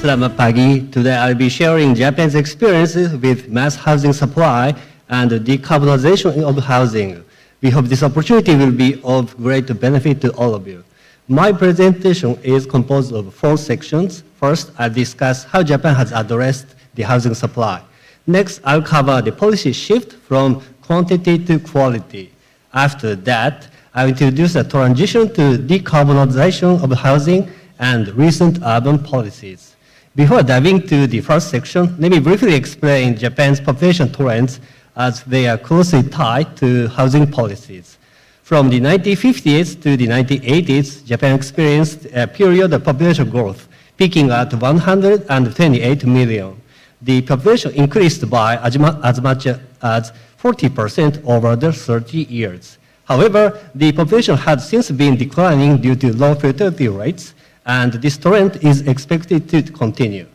Selamat pagi. Today I'll be sharing Japan's experiences with mass housing supply and decarbonization of housing. We hope this opportunity will be of great benefit to all of you. My presentation is composed of 4 sections. First, I'll discuss how Japan has addressed the housing supply. Next, I'll cover the policy shift from quantity to quality. After that, I'll introduce a transition to decarbonization of housing and recent urban policies. Before diving to the first section, let me briefly explain Japan's population trends as they are closely tied to housing policies. From the 1950s to the 1980s, Japan experienced a period of population growth, peaking at 128 million. The population increased by as much as 40% over the 30 years. However, the population has since been declining due to low fertility rates, and this trend is expected to continue.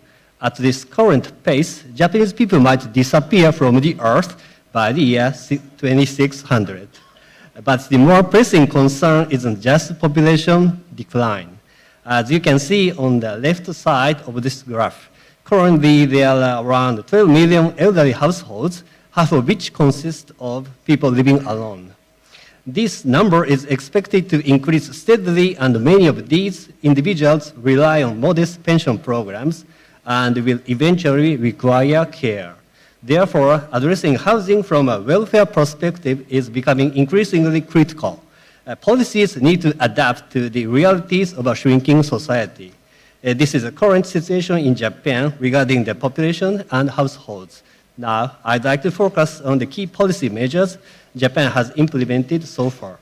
At this current pace, Japanese people might disappear from the earth by the year 2600. But the more pressing concern isn't just population decline. As you can see on the left side of this graph, currently there are around 12 million elderly households, half of which consist of people living alone. This number is expected to increase steadily, and many of these individuals rely on modest pension programs and will eventually require care. Therefore, addressing housing from a welfare perspective is becoming increasingly critical. Policies need to adapt to the realities of a shrinking society. This is the current situation in Japan regarding the population and households. Now, I'd like to focus on the key policy measures Japan has implemented so far.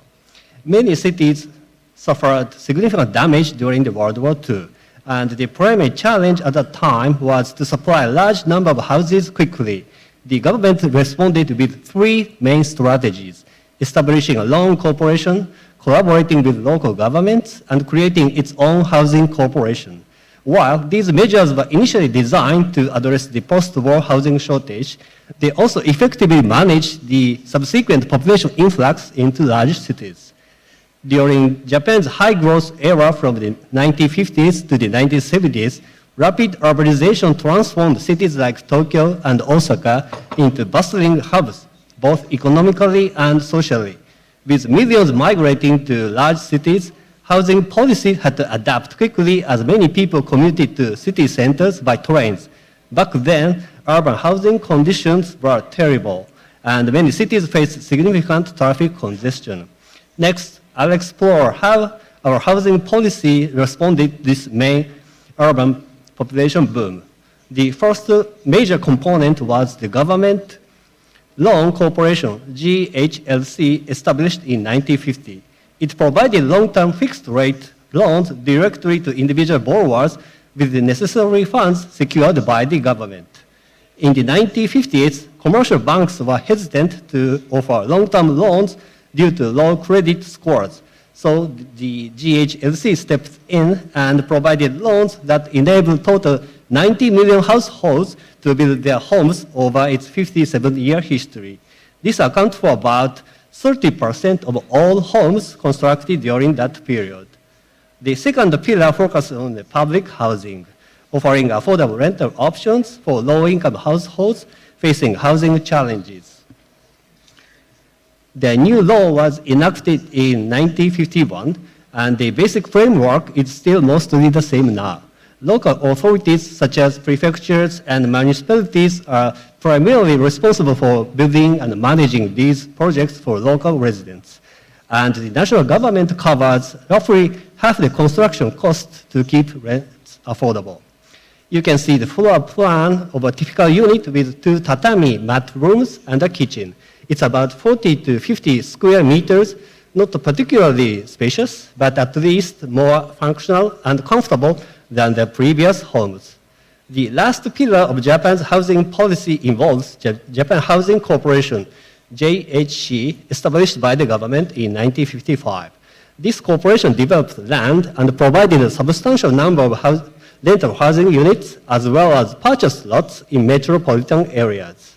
Many cities suffered significant damage during the World War II, and the primary challenge at that time was to supply a large number of houses quickly. The government responded with three main strategies: establishing a loan corporation, collaborating with local governments, and creating its own housing corporation. While these measures were initially designed to address the post-war housing shortage, they also effectively managed the subsequent population influx into large cities. During Japan's high-growth era from the 1950s to the 1970s, rapid urbanization transformed cities like Tokyo and Osaka into bustling hubs, both economically and socially. With millions migrating to large cities, housing policy had to adapt quickly as many people commuted to city centers by trains. Back then, urban housing conditions were terrible, and many cities faced significant traffic congestion. Next, I'll explore how our housing policy responded to this main urban population boom. The first major component was the government loan corporation, GHLC, established in 1950. It provided long-term fixed-rate loans directly to individual borrowers with the necessary funds secured by the government. In the 1950s, commercial banks were hesitant to offer long-term loans due to low credit scores. So the GHLC stepped in and provided loans that enabled total 90 million households to build their homes over its 57-year history. This accounts for about 30% of all homes constructed during that period. The second pillar focuses on the public housing, offering affordable rental options for low-income households facing housing challenges. The new law was enacted in 1951, and the basic framework is still mostly the same now. Local authorities such as prefectures and municipalities are primarily responsible for building and managing these projects for local residents. And the national government covers roughly half the construction cost to keep rents affordable. You can see the floor plan of a typical unit with 2 tatami mat rooms and a kitchen. It's about 40 to 50 square meters, not particularly spacious, but at least more functional and comfortable than the previous homes. The last pillar of Japan's housing policy involves Japan Housing Corporation, JHC, established by the government in 1955. This corporation developed land and provided a substantial number of rental housing units as well as purchased lots in metropolitan areas.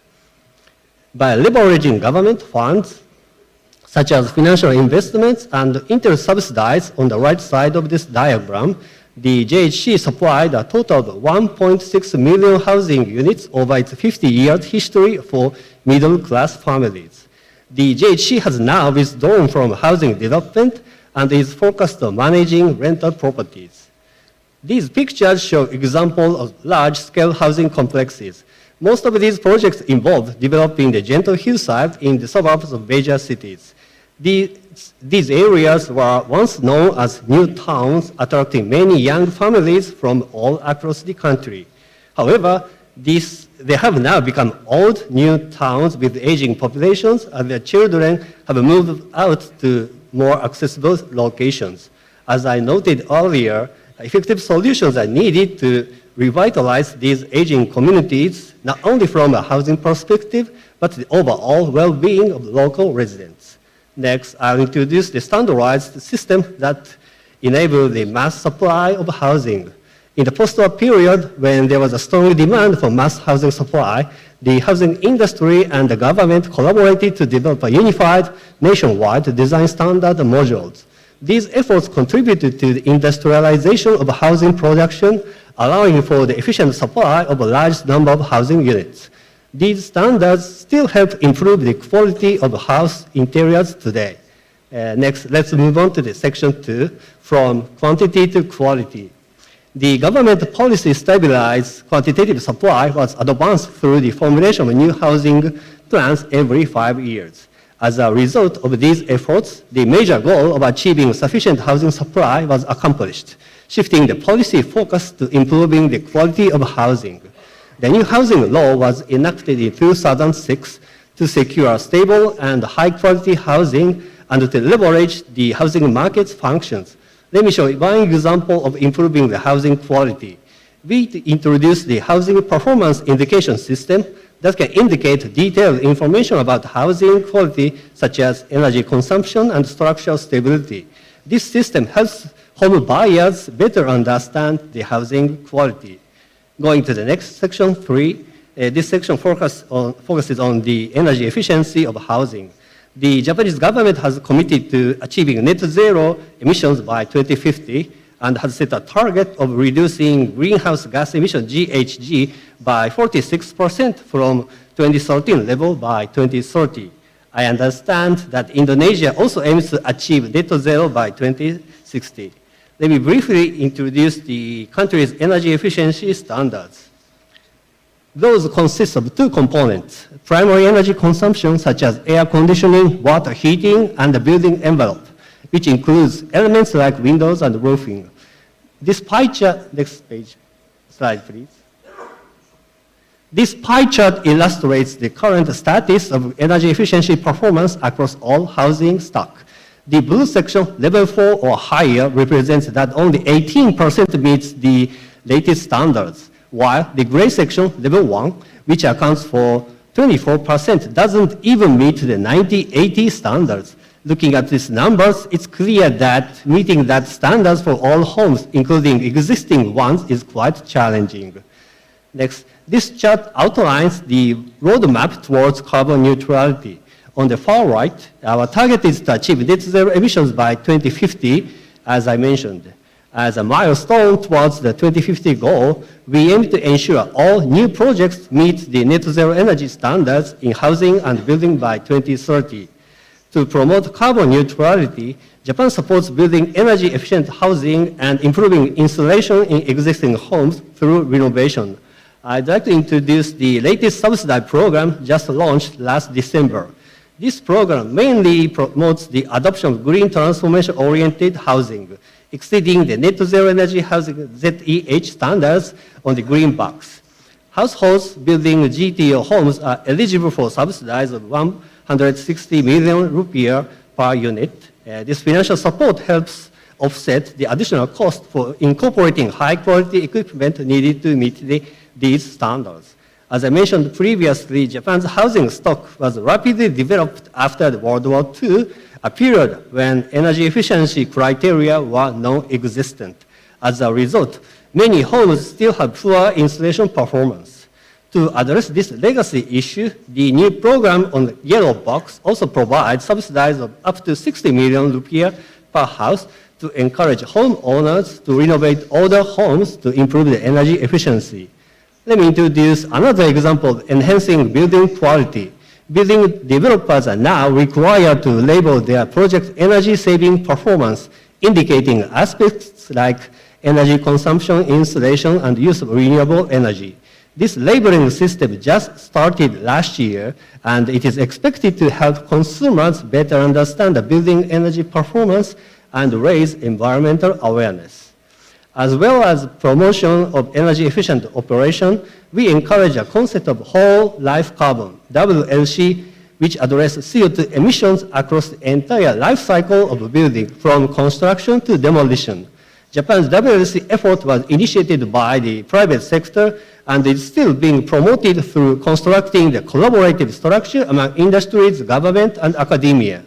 By leveraging government funds, such as financial investments and inter-subsidies on the right side of this diagram, the JHC supplied a total of 1.6 million housing units over its 50-year history for middle-class families. The JHC has now withdrawn from housing development and is focused on managing rental properties. These pictures show examples of large-scale housing complexes. Most of these projects involve developing the gentle hillside in the suburbs of major cities. These areas were once known as new towns, attracting many young families from all across the country. However, they have now become old new towns with aging populations, and their children have moved out to more accessible locations. As I noted earlier, effective solutions are needed to revitalize these aging communities, not only from a housing perspective, but the overall well-being of local residents. Next, I'll introduce the standardized system that enables the mass supply of housing. In the post-war period, when there was a strong demand for mass housing supply, the housing industry and the government collaborated to develop a unified nationwide design standard modules. These efforts contributed to the industrialization of housing production, allowing for the efficient supply of a large number of housing units. These standards still help improve the quality of house interiors today. Next, let's move on to the section 2, from quantity to quality. The government policy stabilized quantitative supply was advanced through the formulation of new housing plans every 5 years. As a result of these efforts, the major goal of achieving sufficient housing supply was accomplished, shifting the policy focus to improving the quality of housing. The new housing law was enacted in 2006 to secure stable and high-quality housing and to leverage the housing market's functions. Let me show you one example of improving the housing quality. We introduced the housing performance indication system that can indicate detailed information about housing quality, such as energy consumption and structural stability. This system helps home buyers better understand the housing quality. Going to the next section, 3, this section focuses on the energy efficiency of housing. The Japanese government has committed to achieving net zero emissions by 2050 and has set a target of reducing greenhouse gas emission GHG by 46% from 2013 level by 2030. I understand that Indonesia also aims to achieve net zero by 2060. Let me briefly introduce the country's energy efficiency standards. Those consist of 2 components: primary energy consumption, such as air conditioning, water heating, and the building envelope, which includes elements like windows and roofing. This pie chart, next page, slide please. This pie chart illustrates the current status of energy efficiency performance across all housing stock. The blue section, level 4 or higher, represents that only 18% meets the latest standards, while the gray section, level 1, which accounts for 24%, doesn't even meet the 90/80 standards. Looking at these numbers, it's clear that meeting that standards for all homes, including existing ones, is quite challenging. Next, this chart outlines the roadmap towards carbon neutrality. On the far right, our target is to achieve net zero emissions by 2050, as I mentioned. As a milestone towards the 2050 goal, we aim to ensure all new projects meet the net zero energy standards in housing and building by 2030. To promote carbon neutrality, Japan supports building energy efficient housing and improving insulation in existing homes through renovation. I'd like to introduce the latest subsidized program just launched last December. This program mainly promotes the adoption of green transformation-oriented housing, exceeding the net zero energy housing ZEH standards on the green box. Households building GTO homes are eligible for subsidies of 160 million rupiah per unit. This financial support helps offset the additional cost for incorporating high-quality equipment needed to meet these standards. As I mentioned previously, Japan's housing stock was rapidly developed after World War II, a period when energy efficiency criteria were non-existent. As a result, many homes still have poor insulation performance. To address this legacy issue, the new program on the yellow box also provides subsidies of up to 60 million rupiah per house to encourage homeowners to renovate older homes to improve the energy efficiency. Let me introduce another example of enhancing building quality. Building developers are now required to label their project energy-saving performance, indicating aspects like energy consumption, insulation, and use of renewable energy. This labeling system just started last year, and it is expected to help consumers better understand the building energy performance and raise environmental awareness. As well as promotion of energy-efficient operation, we encourage a concept of whole life carbon, WLC, which address CO2 emissions across the entire life cycle of a building, from construction to demolition. Japan's WLC effort was initiated by the private sector and is still being promoted through constructing the collaborative structure among industries, government, and academia.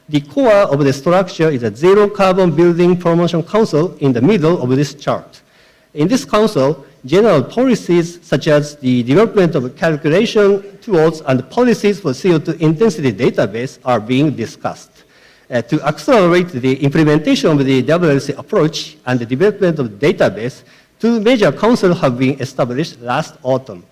The core of the structure is a Zero Carbon Building Promotion Council in the middle of this chart. In this council, general policies such as the development of calculation tools and policies for CO2 intensity database are being discussed. To accelerate the implementation of the WLC approach and the development of the database, two major councils have been established last autumn.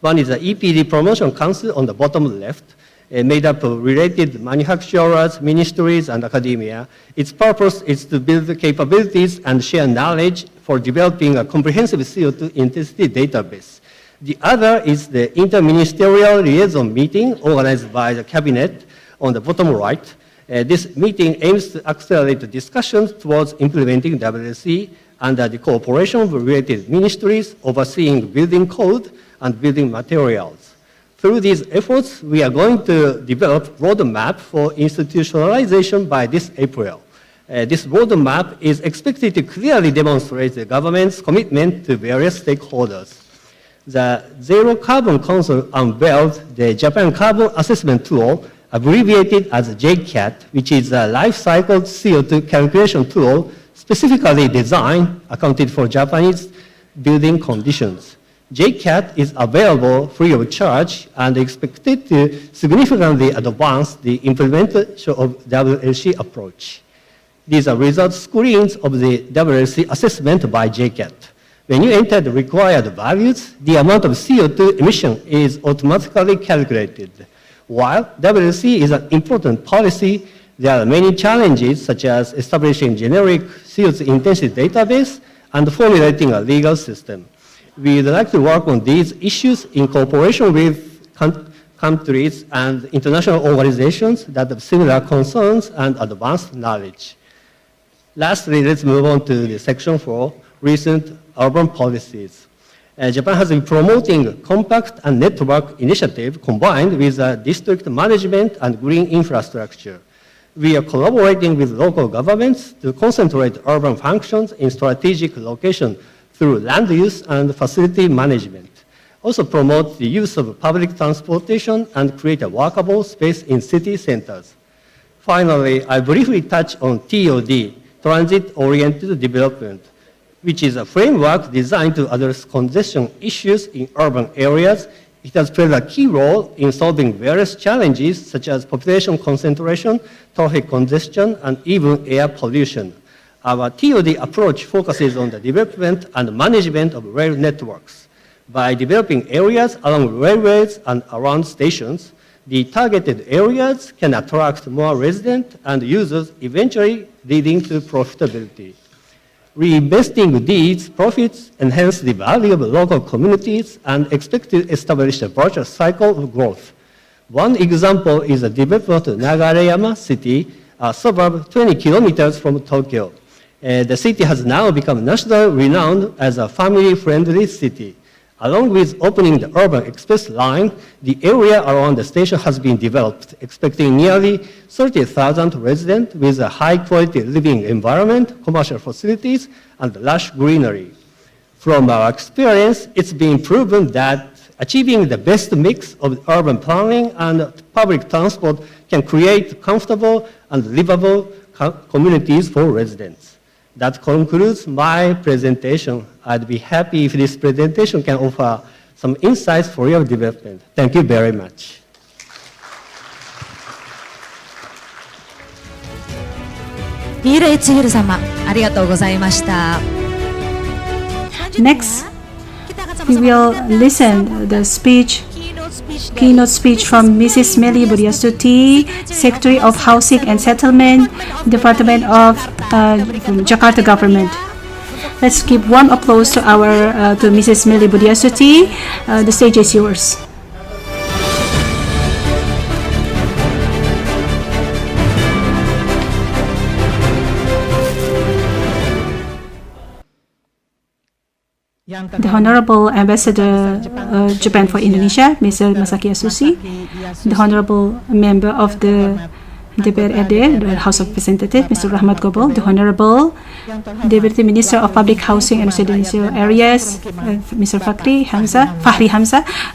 One is the EPD Promotion Council on the bottom left, made up of related manufacturers, ministries, and academia. Its purpose is to build the capabilities and share knowledge for developing a comprehensive CO2 intensity database. The other is the Interministerial Liaison Meeting organized by the Cabinet on the bottom right. This meeting aims to accelerate the discussions towards implementing WLC under the cooperation of related ministries overseeing building code and building materials. Through these efforts, we are going to develop roadmap for institutionalization by this April. This roadmap is expected to clearly demonstrate the government's commitment to various stakeholders. The Zero Carbon Council unveiled the Japan Carbon Assessment Tool, abbreviated as JCAT, which is a life cycle CO2 calculation tool specifically designed, accounted for Japanese building conditions. JCAT is available free of charge and expected to significantly advance the implementation of WLC approach. These are result screens of the WLC assessment by JCAT. When you enter the required values, the amount of CO2 emission is automatically calculated. While WLC is an important policy, there are many challenges such as establishing generic CO2 intensity database and formulating a legal system. We would like to work on these issues in cooperation with countries and international organizations that have similar concerns and advanced knowledge. Lastly, let's move on to the section for recent urban policies. Japan has been promoting compact and network initiative combined with district management and green infrastructure. We are collaborating with local governments to concentrate urban functions in strategic locations through land use and facility management. Also promote the use of public transportation and create a walkable space in city centers. Finally, I briefly touch on TOD, Transit-Oriented Development, which is a framework designed to address congestion issues in urban areas. It has played a key role in solving various challenges such as population concentration, traffic congestion, and even air pollution. Our TOD approach focuses on the development and management of rail networks. By developing areas along railways and around stations, the targeted areas can attract more residents and users, eventually leading to profitability. Reinvesting these profits enhance the value of local communities and expect to establish a virtuous cycle of growth. One example is the development of Nagareyama City, a suburb 20 kilometers from Tokyo. The city has now become nationally renowned as a family-friendly city. Along with opening the urban express line, the area around the station has been developed, expecting nearly 30,000 residents with a high-quality living environment, commercial facilities, and lush greenery. From our experience, it's been proven that achieving the best mix of urban planning and public transport can create comfortable and livable communities for residents. That concludes my presentation. I'd be happy if this presentation can offer some insights for your development. Thank you very much. Next, we will listen the keynote speech from Mrs. Meli Budiastuti, Secretary of Housing and Settlement, Department of Jakarta Government. Let's give warm applause to to Mrs. Meli Budiastuti. The stage is yours. the Honorable Ambassador Japan for Indonesia, Mr. Masaki Asushi, the Honorable Member of the DPRD, the House of Representatives, Mr. Rahmat Gobel, the Honorable Deputy Minister of Public Housing and Residential Areas, Mr. Fahri Hamza,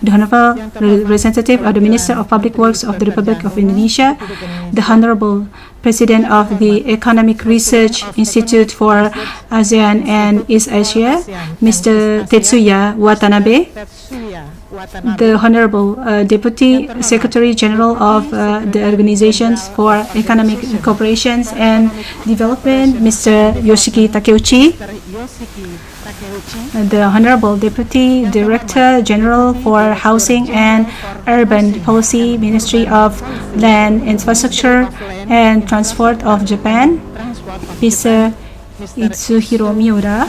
the Honorable Representative of the Minister of Public Works of the Republic of Indonesia, the Honorable President of the Economic Research Institute for ASEAN and East Asia, Mr. Tetsuya Watanabe, the Honorable Deputy Secretary General of the Organizations for Economic Cooperation and Development, Mr. Yoshiki Takeuchi, the Honorable Deputy Director General for Housing and Urban Policy, Ministry of Land, Infrastructure and Transport of Japan, Mr. Itsuhiro Miura,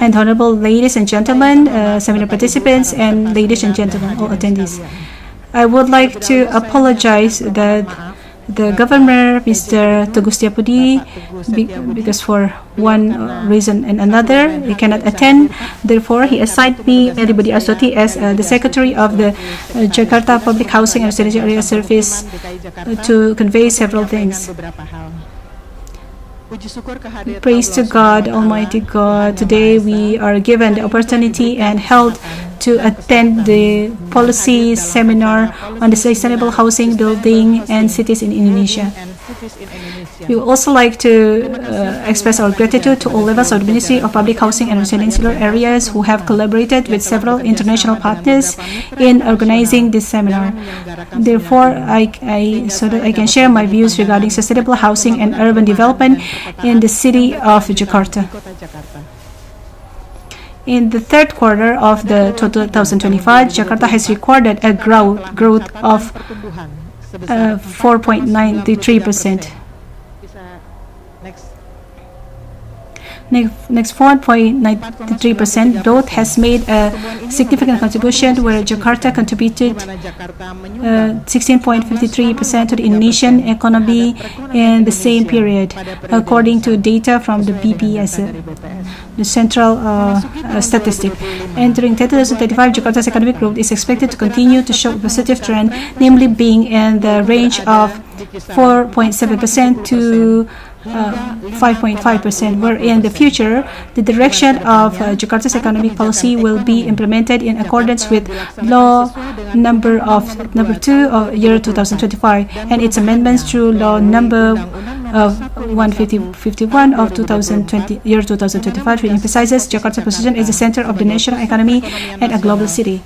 and honorable ladies and gentlemen, seminar participants, and ladies and gentlemen, all attendees. I would like to apologize that the governor, Mr. Togustiapudi, because for one reason and another, he cannot attend. Therefore, he assigned me, Meribudi Asoti, as the Secretary of the Jakarta Public Housing and Residential Area Service to convey several things. Praise to God, Almighty God. Today we are given the opportunity and held to attend the policy seminar on the sustainable housing, building, and cities in Indonesia. We would also like to express our gratitude to all levels of the Ministry of Public Housing and Residential Areas who have collaborated with several international partners in organizing this seminar. Therefore, so that I can share my views regarding sustainable housing and urban development in the city of Jakarta. In the third quarter of the 2025, Jakarta has recorded a growth of 4.93%. Next 4.93% growth has made a significant contribution, where Jakarta contributed 16.53% to the Indonesian economy in the same period, according to data from the BPS, the central statistic. Entering 2035, Jakarta's economic growth is expected to continue to show a positive trend, namely being in the range of 4.7% to 5.5%, where in the future the direction of Jakarta's economic policy will be implemented in accordance with Law number 2 of year 2025 and its amendments through Law number 151 of 2020 year 2025, which emphasizes Jakarta's position as the center of the national economy and a global city.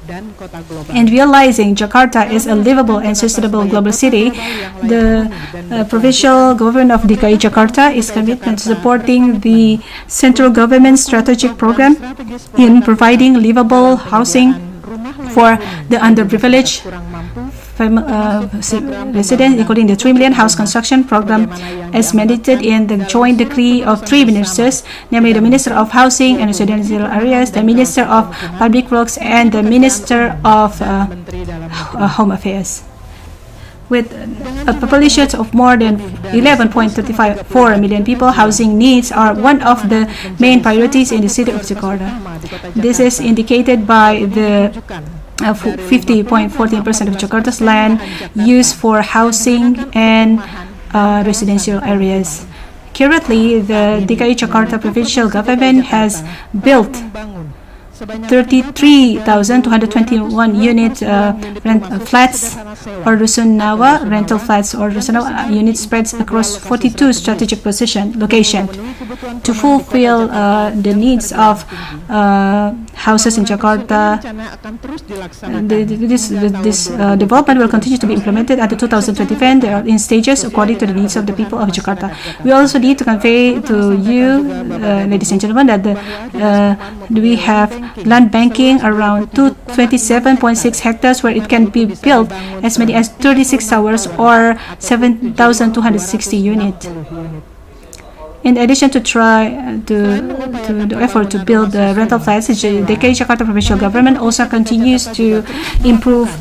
In realizing Jakarta is a livable and sustainable global city, the provincial government of DKI Jakarta is committed to supporting the central government strategic program in providing livable housing for the underprivileged residents, including the 3 million house construction program as mandated in the joint decree of 3 ministers, namely the Minister of Housing and Residential Areas, the Minister of Public Works, and the Minister of Home Affairs. With a population of more than 11.4 million people, housing needs are one of the main priorities in the city of Jakarta. This is indicated by the 50.14% of Jakarta's land used for housing and residential areas. Currently, the DKI Jakarta provincial government has built 33,221 unit flats or rusunawa rental flats or rusunawa units spread across 42 strategic locations to fulfill the needs of houses in Jakarta. This development will continue to be implemented until 2025. They are in stages according to the needs of the people of Jakarta. We also need to convey to you, ladies and gentlemen, that we have land banking around 27.6 hectares, where it can be built as many as 36 towers or 7,260 units. In addition to the effort to build rental flats, the DKI Jakarta provincial government also continues to improve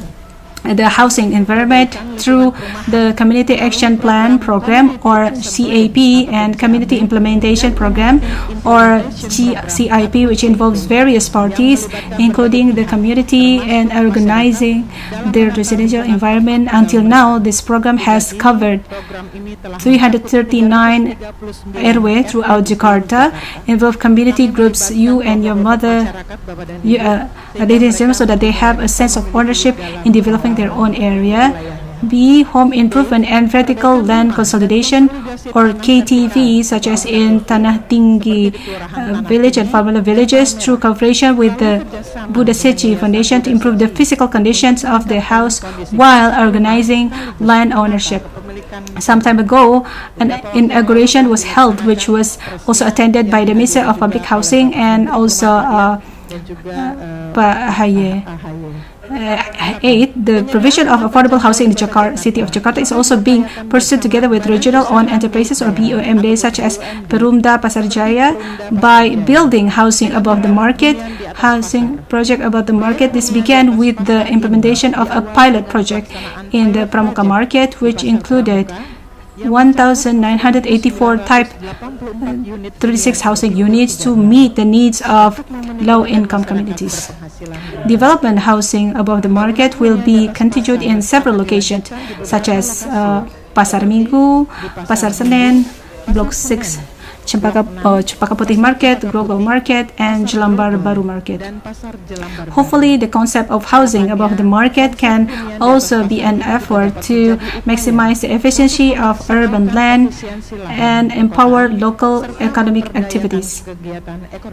the housing environment through the Community Action Plan Program, or CAP, and Community Implementation Program, or CIP, which involves various parties, including the community, and organizing their residential environment. Until now, this program has covered 339 RW throughout Jakarta, involve community groups, you and your mother, ladies and gentlemen, so that they have a sense of ownership in developing their own area. B. Home improvement and vertical land consolidation, or KTV, such as in Tanah Tinggi village and Famila villages, through cooperation with the Buddha Sechi Foundation to improve the physical conditions of the house while organizing land ownership. Some time ago, an inauguration was held, which was also attended by the Minister of Public Housing and also Pak 8, the provision of affordable housing in the city of Jakarta is also being pursued together with regional-owned enterprises, or BUMD, such as Perumda Pasar Jaya, by building housing above the market, housing project above the market. This began with the implementation of a pilot project in the Pramuka market, which included 1,984 type 36 housing units to meet the needs of low-income communities. Development housing above the market will be continued in several locations, such as Pasar Minggu, Pasar Senen, Block 6, Cempaka Putih Market, Grogol Market, and Jelambar Baru Market. Hopefully, the concept of housing above the market can also be an effort to maximize the efficiency of urban land and empower local economic activities.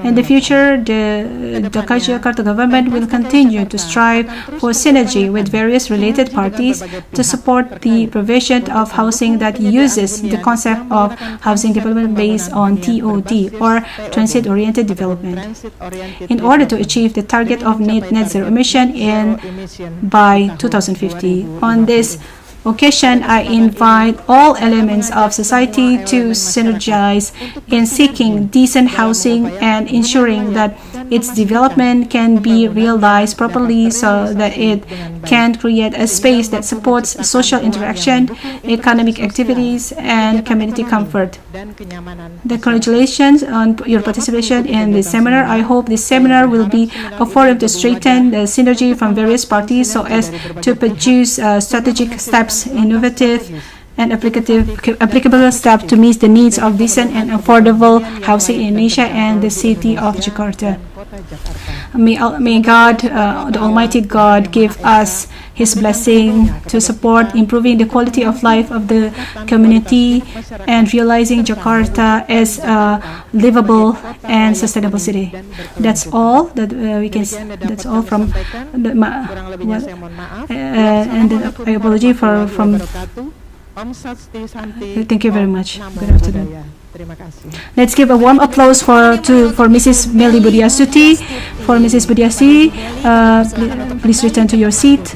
In the future, the Jakarta government will continue to strive for synergy with various related parties to support the provision of housing that uses the concept of housing development based on TOD, or transit-oriented development, in order to achieve the target of net zero emission by 2050. On this occasion, I invite all elements of society to synergize in seeking decent housing and ensuring that its development can be realized properly, so that it can create a space that supports social interaction, economic activities, and community comfort. Congratulations on your participation in this seminar. I hope this seminar will be a forum to strengthen the synergy from various parties so as to produce strategic steps, innovative and applicable steps to meet the needs of decent and affordable housing in Indonesia and the city of Jakarta. May God, the Almighty God, give us His blessing to support improving the quality of life of the community and realizing Jakarta as a livable and sustainable city. That's all that we can. That's all from the, and I apologize from. Thank you very much. Good afternoon. Let's give a warm applause for Mrs. Meli Budiasuti. For Mrs. Budiasti, please return to your seat.